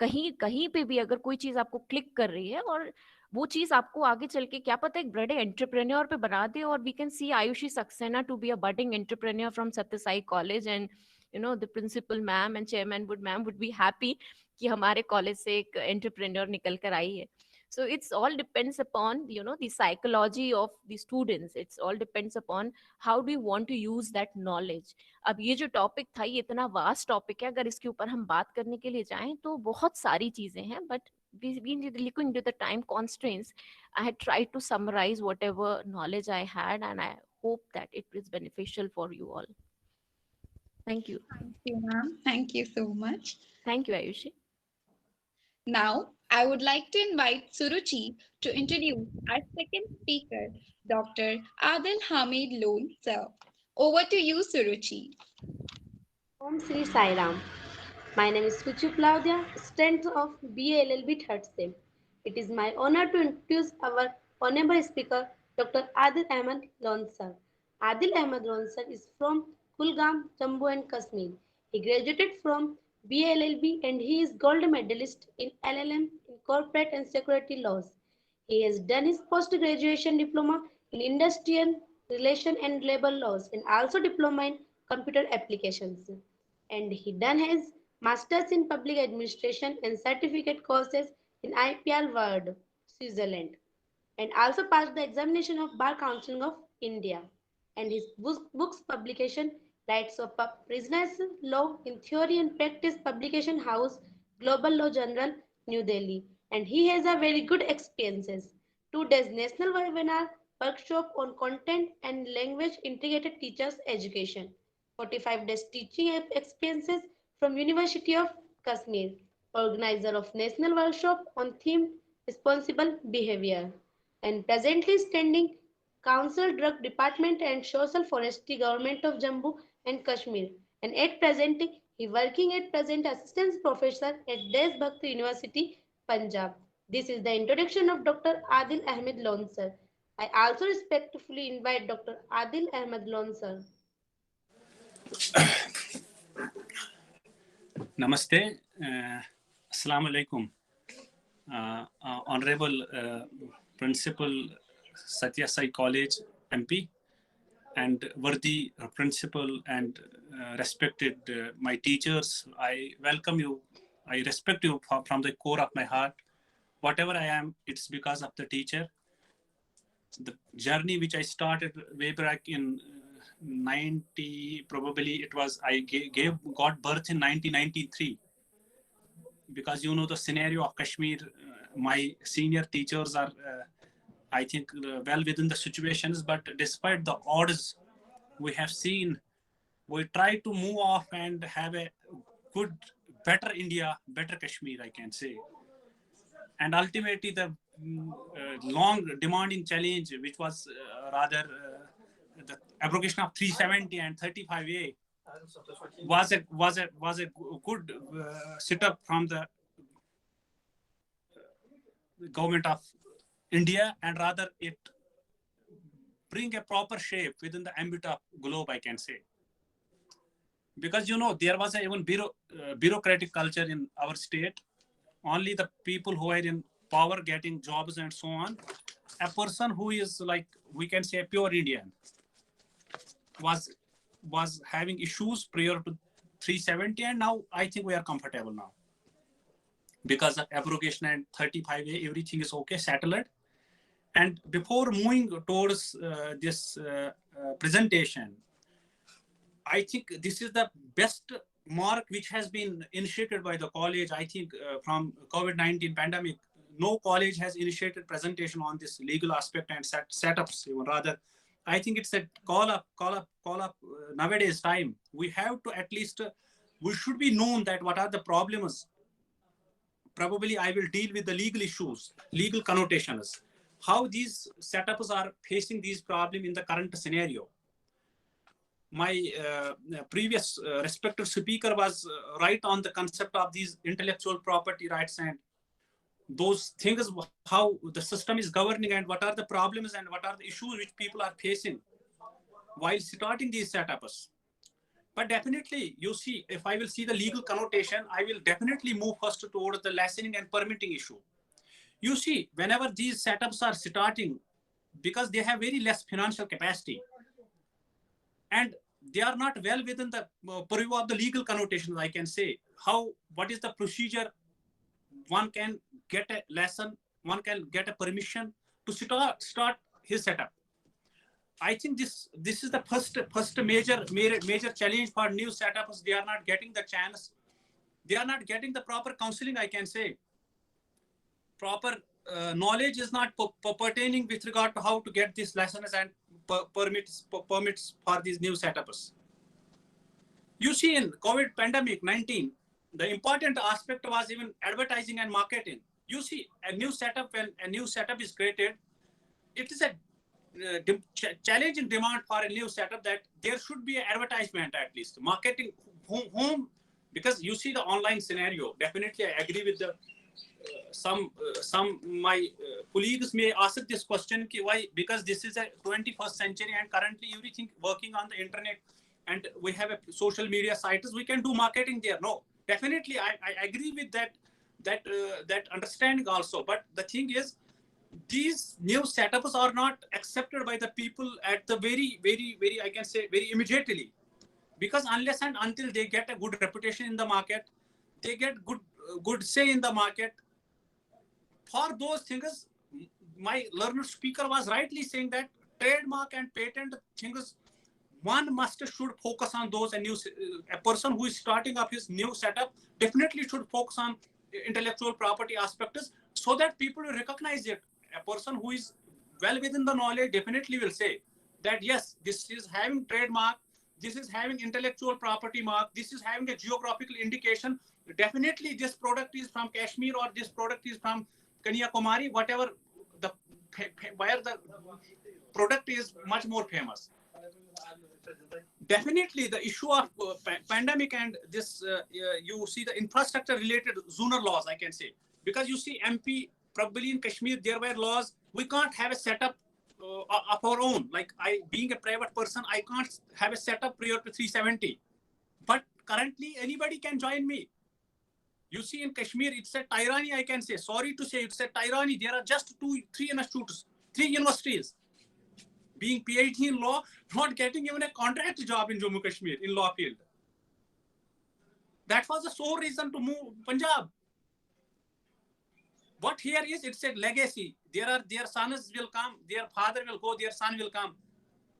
कहीं कहीं पे भी अगर कोई चीज आपको क्लिक कर रही है और वो चीज आपको आगे चल के क्या पता एक बड़े एंटरप्रेन्योर पे बना दे, और we can see Ayushi Saxena to be a budding entrepreneur from Satya Sai college, and the principal ma'am and chairman would be happy कि हमारे कॉलेज से एक एंटरप्रेन्योर निकल कर आई है. So it's all depends upon the psychology of the students. It's all depends upon how do you want to use that knowledge. अब ये जो टॉपिक था ये इतना वास्ट टॉपिक है, अगर इसके ऊपर हम बात करने के लिए जाएं तो बहुत सारी चीजें हैं, but looking to the time constraints, I had tried to summarize whatever knowledge I had, and I hope that it is beneficial for you all. Thank you. Thank you, ma'am. Thank you so much. Thank you, Ayushi. Now, I would like to invite Suruchi to introduce our second speaker, Dr. Adil Hamid Lone, sir. Over to you, Suruchi. Om Sri Sai Ram. My name is Suchu Claudia, student of BA LLB third sem. It is my honor to introduce our honorable speaker, Dr. Adil Ahmed Lone sir. Adil Ahmed Lone sir is from Kulgam, Jammu and Kashmir. He graduated from BA LLB and he is gold medalist in LLM in corporate and security laws. He has done his post-graduation diploma in industrial relation and labor laws and also diploma in computer applications. And he done his masters in public administration and certificate courses in IPR World, Switzerland, and also passed the examination of Bar Council of India. And his books publication, Rights of Prisoners, Law in Theory and Practice, Publication House, Global Law Journal, New Delhi. And he has a very good experiences. 2 days national webinar workshop on content and language integrated teachers education. 45 days teaching experiences from University of Kashmir. Organizer of national workshop on theme responsible behavior. And presently standing Council Drug Department and Social Forestry Government of Jammu and Kashmir. And at present, he working at present assistant professor at Deshbhakt University, Punjab. This is the introduction of Dr. Adil Ahmed Lone sir. I also respectfully invite Dr. Adil Ahmed Lone sir. Namaste. Assalamu alaikum. Honorable Principal Satya Sai College, MP, and worthy principal and respected my teachers, I welcome you. I respect you from the core of my heart. Whatever I am, it's because of the teacher. The journey which I started way back in 90, probably it was, I got birth in 1993. Because the scenario of Kashmir, my senior teachers are, I think, well within the situations, but despite the odds we have seen, we try to move off and have a good, better India, better Kashmir, I can say. And ultimately, the long demanding challenge, which was rather the abrogation of 370 and 35A, was a good sit-up from the government of India, and rather it bring a proper shape within the ambit of globe, I can say. Because there was a even bureaucratic culture in our state. Only the people who are in power getting jobs and so on. A person who is like, we can say, a pure Indian was having issues prior to 370, and now I think we are comfortable now. Because of abrogation and 35A, everything is okay, settled. And before moving towards this presentation, I think this is the best mark which has been initiated by the college. I think from COVID-19 pandemic, no college has initiated presentation on this legal aspect and setups. Even rather, I think it's a call up nowadays time. We have to at least, we should be known that what are the problems. Probably I will deal with the legal issues, legal connotations. how these setups are facing these problems in the current scenario. My previous respected speaker was right on the concept of these intellectual property rights and those things, how the system is governing and what are the problems and what are the issues which people are facing while starting these setups. But definitely, you see, if I will see the legal connotation, I will definitely move first towards the licensing and permitting issue. You see, whenever these setups are starting, because they have very less financial capacity, and they are not well within the purview of the legal connotations, I can say, what is the procedure one can get a lesson, one can get a permission to start his setup. I think this is the first major challenge for new setups. They are not getting the chance. They are not getting the proper counseling, I can say. Proper knowledge is not pertaining with regard to how to get these lessons and permits for these new setups. You see, in COVID pandemic-19, the important aspect was even advertising and marketing. You see, a new setup, when a new setup is created, it is a challenging demand for a new setup that there should be an advertisement, at least marketing whom, because you see the online scenario. Definitely, I agree with the some my colleagues may ask this question, why? Because this is a 21st century and currently everything working on the internet, and we have a social media sites. We can do marketing there. No, definitely, I agree with that understanding also. But the thing is, these new setups are not accepted by the people at the very, I can say, very immediately, because unless and until they get a good reputation in the market, they get good say in the market. For those things, my learned speaker was rightly saying that trademark and patent things, one should focus on those. And a person who is starting up his new setup definitely should focus on intellectual property aspects so that people will recognize it. A person who is well within the knowledge definitely will say that, yes, this is having trademark, this is having intellectual property mark, this is having a geographical indication. Definitely this product is from Kashmir or this product is from Kanyakumari, whatever where the product is much more famous. Definitely the issue of pandemic and this, you see the infrastructure related zoner laws, I can say, because you see MP, probably in Kashmir, there were laws. We can't have a setup of our own. Like being a private person, I can't have a setup prior to 370. But currently, anybody can join me. You see, in Kashmir, it's a tyranny, I can say. Sorry to say, it's a tyranny. There are just 3 institutes, 3 universities. Being PhD in law, not getting even a contract job in Jammu Kashmir in law field. That was the sole reason to move Punjab. What here is, it's a legacy. Their sons will come, their father will go, their son will come.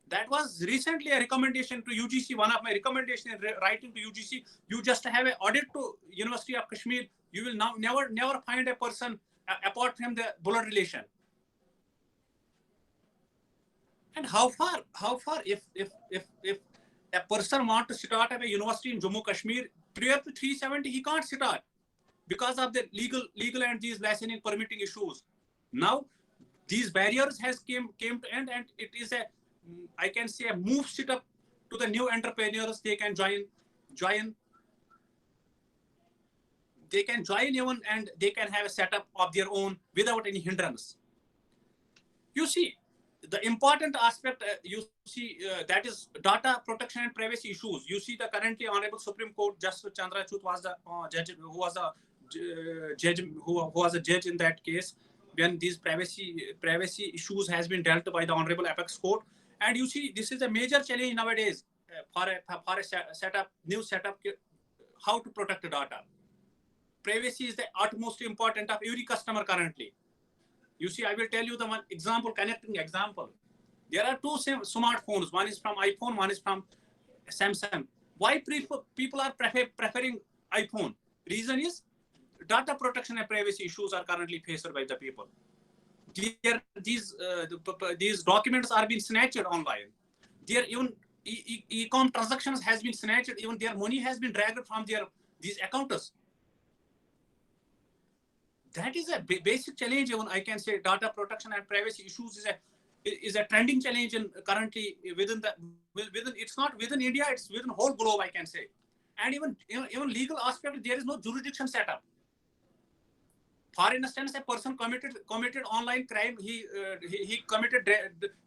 That was recently a recommendation to UGC. One of my recommendations writing to UGC, you just have an audit to University of Kashmir. You will now never find a person apart from the blood relation. And how far if a person wants to start at a university in Jammu Kashmir prior to 370, he can't start because of the legal and these licensing permitting issues. Now these barriers has came to end, and it is a, I can say, a move sit up to the new entrepreneurs. They can join even, and they can have a setup of their own without any hindrance. You see, the important aspect, you see, that is data protection and privacy issues. You see, the currently Honorable Supreme Court Justice Chandrachud was the judge who was a judge in that case when these privacy issues has been dealt by the Honorable Apex Court. And you see, this is a major challenge nowadays for a new setup, how to protect the data. Privacy is the utmost important of every customer currently. You see, I will tell you the one example, connecting example. There are 2 smartphones. One is from iPhone, one is from Samsung. Why people are preferring iPhone? Reason is data protection and privacy issues are currently faced by the people. These documents are being snatched online. Their even e-com transactions has been snatched. Even their money has been dragged from these accounts. that is a basic challenge. Even I can say data protection and privacy issues is a trending challenge in currently within it's not within India, it's within whole globe, I can say. And even legal aspect, there is no jurisdiction set up. For instance, a person committed online crime, he committed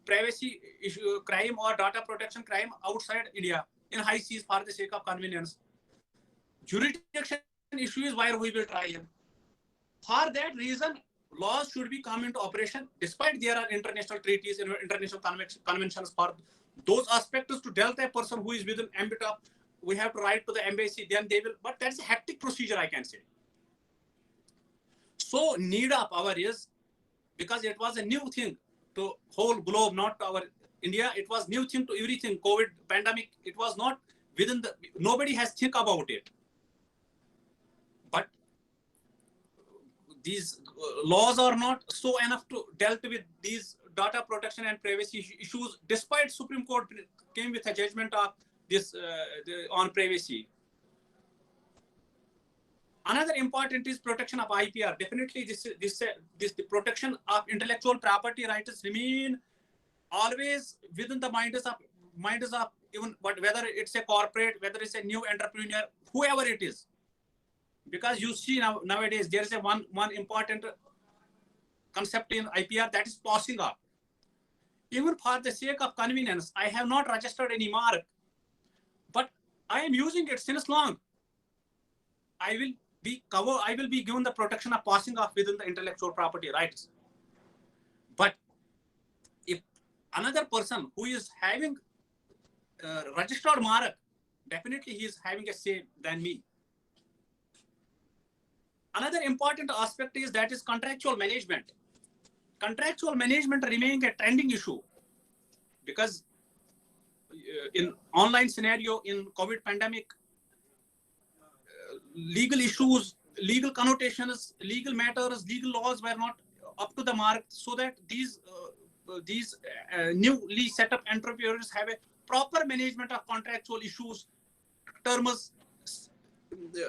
privacy issue crime or data protection crime outside India in high seas for the sake of convenience. Jurisdiction issue is where we will try him. For that reason, laws should be come into operation, despite there are international treaties and international conventions for those aspects to deal with a person who is within ambit of, we have to write to the embassy, then they will, but that's a hectic procedure, I can say. So need of our is, because it was a new thing to whole globe, not to our India, it was new thing to everything, COVID pandemic, it was not within the, nobody has think about it. But these laws are not so enough to deal with these data protection and privacy issues, despite Supreme Court came with a judgment of this on privacy. Another important is protection of IPR. Definitely, this the protection of intellectual property rights remain always within the minds of even whether it's a corporate, whether it's a new entrepreneur, whoever it is. Because you see nowadays there is a one important concept in IPR, that is passing off. Even for the sake of convenience, I have not registered any mark, but I am using it since long. I will be given the protection of passing off within the intellectual property rights. But if another person who is having registered mark, definitely he is having a say than me. Another important aspect is that is contractual management. Contractual management remaining a trending issue, because in online scenario, in COVID pandemic, legal issues, legal connotations, legal matters, legal laws were not up to the mark, so that these newly set up entrepreneurs have a proper management of contractual issues, terms,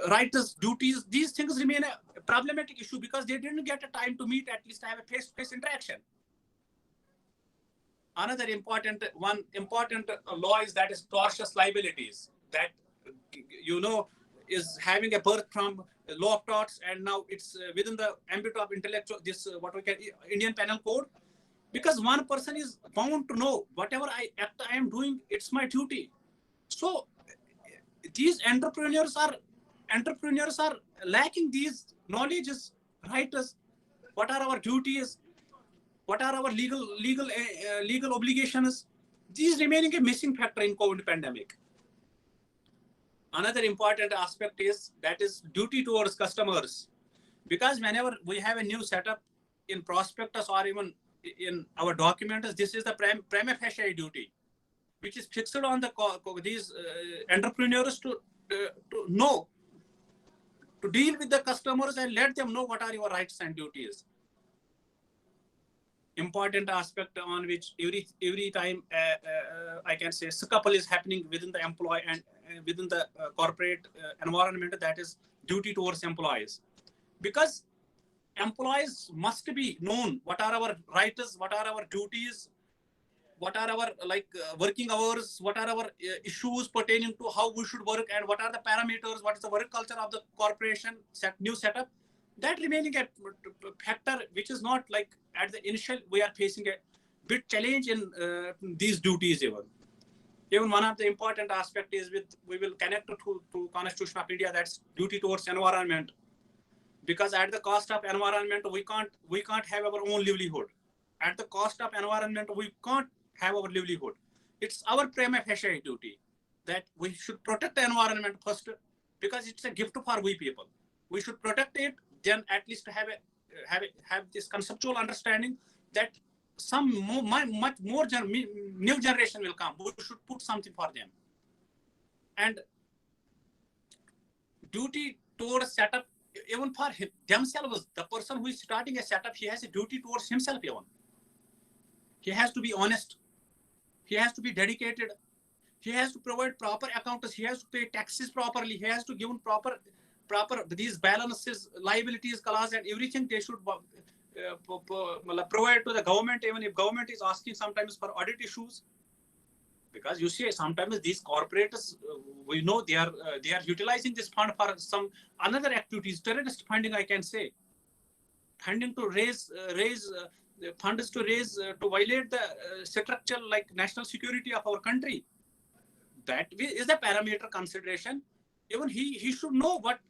rights, duties. These things remain a problematic issue because they didn't get a time to meet, at least have a face-to-face interaction. Another important law is that is tortious liabilities, that is having a birth from law of torts, and now it's within the ambit of intellectual, this what we call Indian Penal Code, because one person is bound to know whatever I am doing, it's my duty. So these entrepreneurs are lacking these knowledges, rights, what are our duties, what are our legal obligations. These remaining a missing factor in COVID pandemic. Another important aspect is that is duty towards customers, because whenever we have a new setup in prospectus or even in our documents, this is the prima facie duty, which is fixed on these entrepreneurs to know, to deal with the customers and let them know what are your rights and duties. Important aspect on which every time I can say scuffle is happening within the employee and within the corporate environment, that is duty towards employees, because employees must be known what are our rights, what are our duties, what are our working hours, what are our issues pertaining to how we should work, and what are the parameters, what is the work culture of the corporation new setup. That remaining a factor which is not like at the initial, we are facing a bit challenge in these duties. Even one of the important aspect is we will connect to Constitution of India, that's duty towards environment, because at the cost of environment we can't have our own livelihood. At the cost of environment we can't have our livelihood. It's our prima facie duty that we should protect the environment first, because it's a gift for we people. We should protect it, then at least have this conceptual understanding that much more new generation will come. We should put something for them. And duty towards setup, even for themselves, the person who is starting a setup, he has a duty towards himself even. He has to be honest. He has to be dedicated. He has to provide proper accounts. He has to pay taxes properly. He has to give proper proper these balances, liabilities, clause, and everything they should provide to the government, even if government is asking sometimes for audit issues. Because you see, sometimes these corporates, we know they are utilizing this fund for some another activities, terrorist funding, I can say, funding to raise funds to violate the structure like national security of our country. That is a parameter consideration. Even he should know what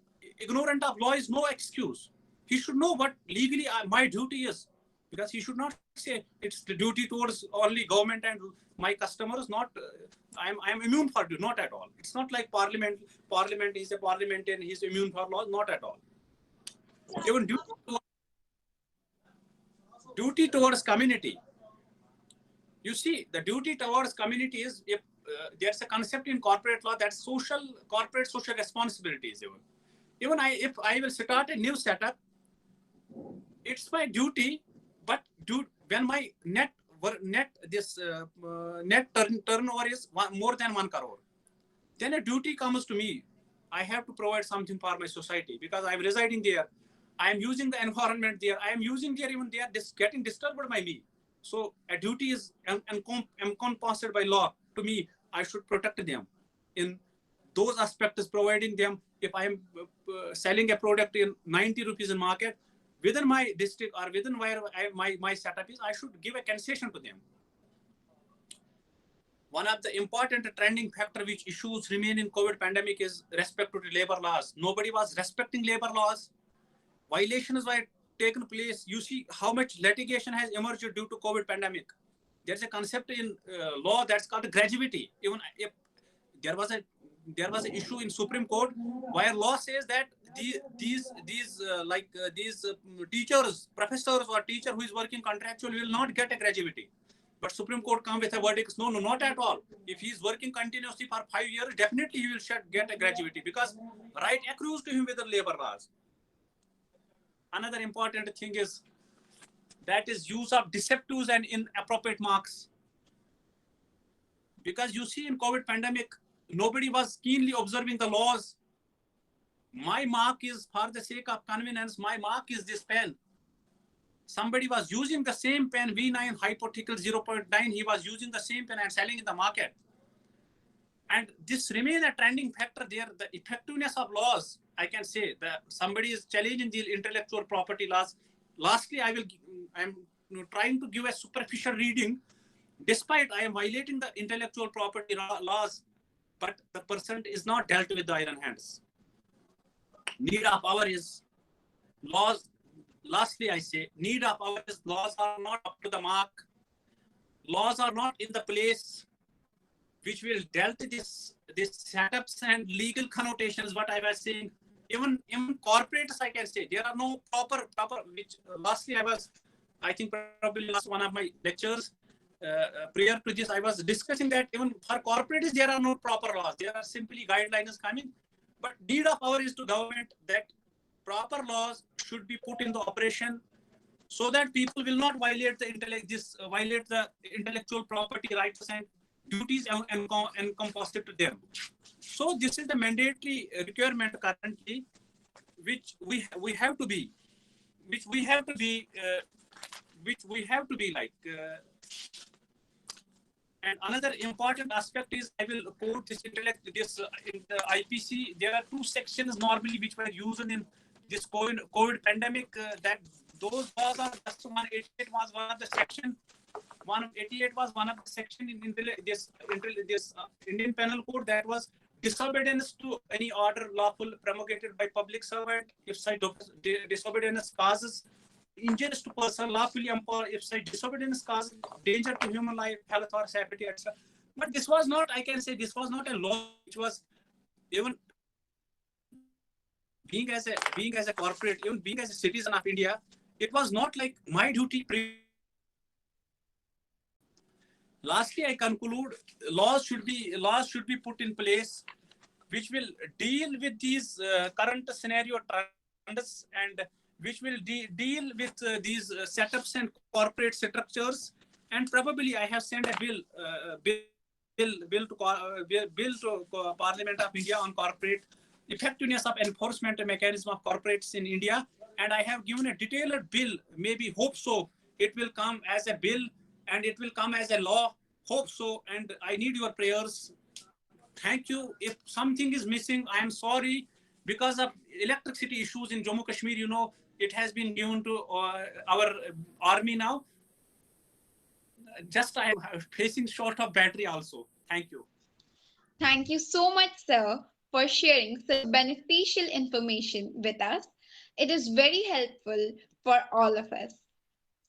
ignorant of law is no excuse. He should know what legally my duty is, because he should not say it's the duty towards only government and my customers. Not I am immune for it. Not at all. It's not like parliament. Parliament is a parliamentarian. He's immune for laws. Not at all. Even duty towards community. You see, the duty towards community is, if there's a concept in corporate law that's corporate social responsibilities. Even if I will start a new setup, it's my duty. But when my net turnover is more than 1 crore, then a duty comes to me. I have to provide something for my society, because I'm residing there. I am using the environment there. I am using there, even they are getting disturbed by me. So a duty is encompassed by law. To me, I should protect them in those aspects, providing them. If I am selling a product in 90 rupees in market, within my district or within where my setup is, I should give a concession to them. One of the important trending factor which issues remain in COVID pandemic is respect to the labor laws. Nobody was respecting labor laws. Violations were taken place. You see how much litigation has emerged due to COVID pandemic. There's a concept in law that's called gratuity. Even if there was an issue in Supreme Court where law says that these teachers, professors or teacher who is working contractually will not get a gratuity. But Supreme Court come with a verdict. No, not at all. If he is working continuously for 5 years, definitely he will get a gratuity, because right accrues to him with the labor laws. Another important thing is that is use of deceptives and inappropriate marks. Because you see in COVID pandemic, nobody was keenly observing the laws. My mark is for the sake of convenience. My mark is this pen. Somebody was using the same pen, V9 hypothetical 0.9. He was using the same pen and selling in the market. And this remains a trending factor there. The effectiveness of laws, I can say that somebody is challenging the intellectual property laws. Lastly, I'm trying to give a superficial reading. Despite I am violating the intellectual property laws, but the person is not dealt with the iron hands. Need of hour is laws. Lastly, I say need of hour is laws are not up to the mark. Laws are not in the place which will dealt this setups and legal connotations. What I was saying, even corporates, I can say there are no proper. Which lastly I think probably last one of my lectures prior to this, I was discussing that even for corporates there are no proper laws. There are simply guidelines coming. But need of hour is to government that proper laws should be put into operation, so that people will not violate the intellectual property rights and duties encompassed to them. So this is the mandatory requirement currently, which we have to be like. And another important aspect is, I will quote this in the IPC. There are 2 sections normally which were used in this COVID pandemic. That those laws are just 188 was one of the section. 188 was one of the section in this Indian Penal Code, that was disobedience to any order lawful promulgated by public servant if such disobedience causes injuries to person lawfully empowered, if such disobedience causes danger to human life, health or safety, etc. But this was not, I can say, this was not a law which was even being as a corporate, even being as a citizen of India, it was not like my duty. Lastly, I conclude laws should be put in place which will deal with these current scenario trends, and which will deal with these setups and corporate structures. And probably I have sent a bill to Parliament of India on corporate effectiveness of enforcement mechanism of corporates in India. And I have given a detailed bill, maybe hope so. It will come as a bill and it will come as a law, hope so. And I need your prayers. Thank you. If something is missing, I am sorry. Because of electricity issues in Jammu Kashmir, you know, it has been given to our army now. Just I am facing short of battery also. Thank you. Thank you so much, sir, for sharing such beneficial information with us. It is very helpful for all of us.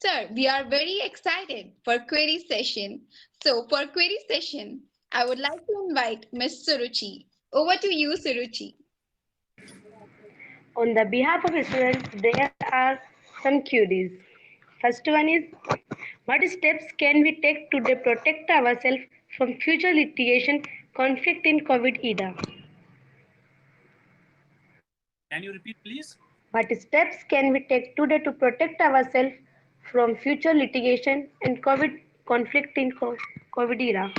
Sir, we are very excited for query session. So for query session, I would like to invite Ms. Suruchi. Over to you, Suruchi. On the behalf of students, there are some queries. First one is, what steps can we take to protect ourselves from future litigation conflict in COVID era? Can you repeat, please? What steps can we take today to protect ourselves from future litigation and COVID conflict in COVID era?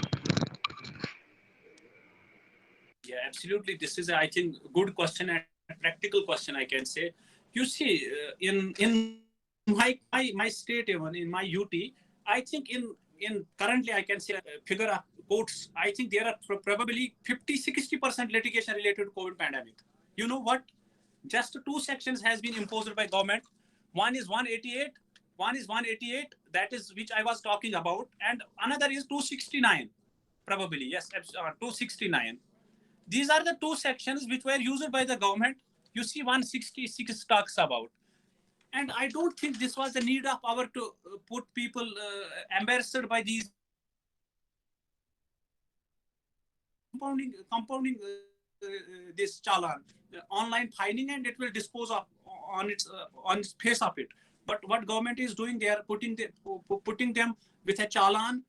Yeah, absolutely. This is, I think, good question and practical question, I can say. You see, in my state, even in my UT, I think in currently I can say figure of courts, I think there are probably 50-60% litigation related to COVID pandemic. You know what? Just 2 sections has been imposed by government. One is 188, that is which I was talking about, and another is 269, probably, yes, 269. These are the 2 sections which were used by the government. You see 166 talks about. And I don't think this was the need of our to put people embarrassed by these compounding this challan, online fining, and it will dispose of on its face of it. But what government is doing, they are putting them with a challan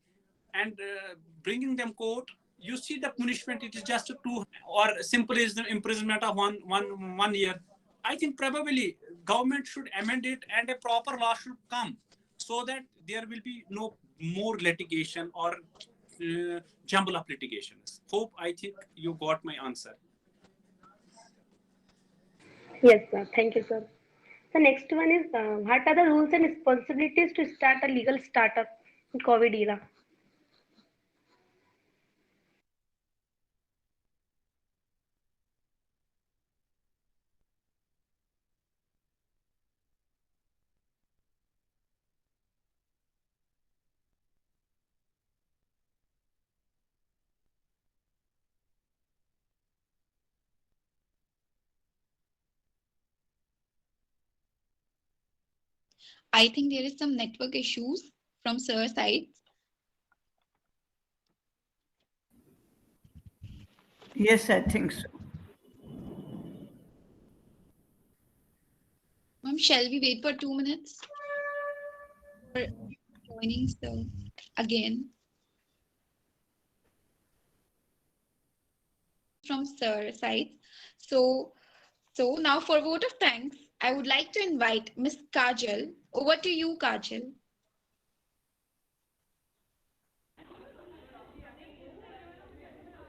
and bringing them court. You see the punishment, it is just 2 or simple is the imprisonment of one year. I think probably government should amend it and a proper law should come so that there will be no more litigation or jumble of litigations. Hope I think you got my answer. Yes, sir. Thank you, sir. The next one is, what are the rules and responsibilities to start a legal startup in COVID era? I think there is some network issues from sir's side. Yes, I think so. Ma'am, shall we wait for 2 minutes for joining sir again? From sir side. So now for vote of thanks, I would like to invite Miss Kajal. Over to you, Kajal.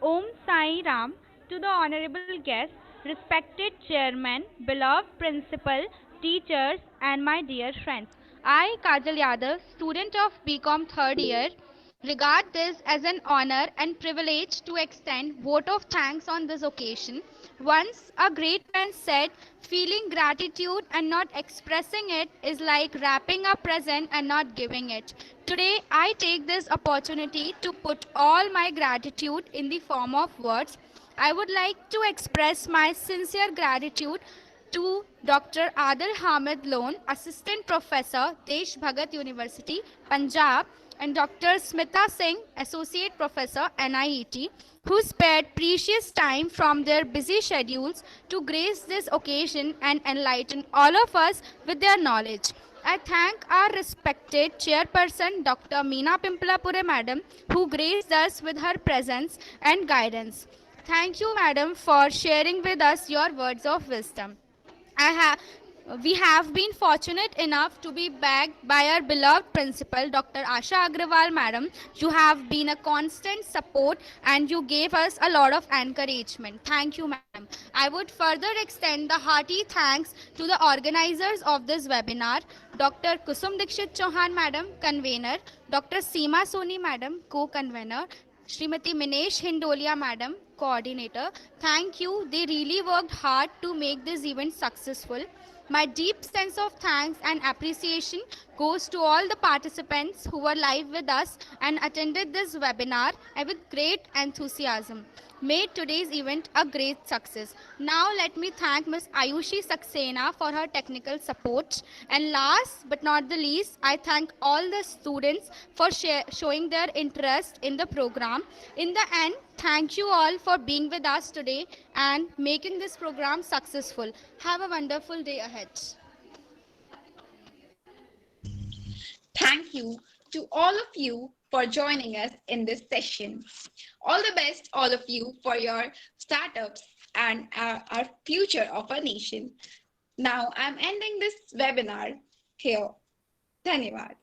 Om Sai Ram to the honorable guests, respected chairman, beloved principal, teachers, and my dear friends. I, Kajal Yadav, student of BCom 3rd year, regard this as an honor and privilege to extend vote of thanks on this occasion. Once a great man said, feeling gratitude and not expressing it is like wrapping a present and not giving it. Today, I take this opportunity to put all my gratitude in the form of words. I would like to express my sincere gratitude to Dr. Adil Hamid Lone, Assistant Professor, Desh Bhagat University, Punjab, and Dr. Smita Singh, Associate Professor, NIET, who spared precious time from their busy schedules to grace this occasion and enlighten all of us with their knowledge. I thank our respected chairperson, Dr. Meena Pimplapure Madam, who graced us with her presence and guidance. Thank you, Madam, for sharing with us your words of wisdom. We have been fortunate enough to be backed by our beloved principal, Dr. Asha Agrawal, madam. You have been a constant support and you gave us a lot of encouragement. Thank you, madam. I would further extend the hearty thanks to the organizers of this webinar, Dr. Kusum Dikshit Chauhan, madam, convener, Dr. Seema Soni, madam, co-convener, Srimati Minesh Hindolia, madam, coordinator. Thank you. They really worked hard to make this event successful. My deep sense of thanks and appreciation goes to all the participants who were live with us and attended this webinar and with great enthusiasm. Made today's event a great success. Now let me thank Ms. Ayushi Saxena for her technical support. And last but not the least, I thank all the students for showing their interest in the program. In the end, thank you all for being with us today and making this program successful. Have a wonderful day ahead. Thank you to all of you for joining us in this session. All the best, all of you, for your startups and our future of our nation. Now, I'm ending this webinar here. Dhanyavad.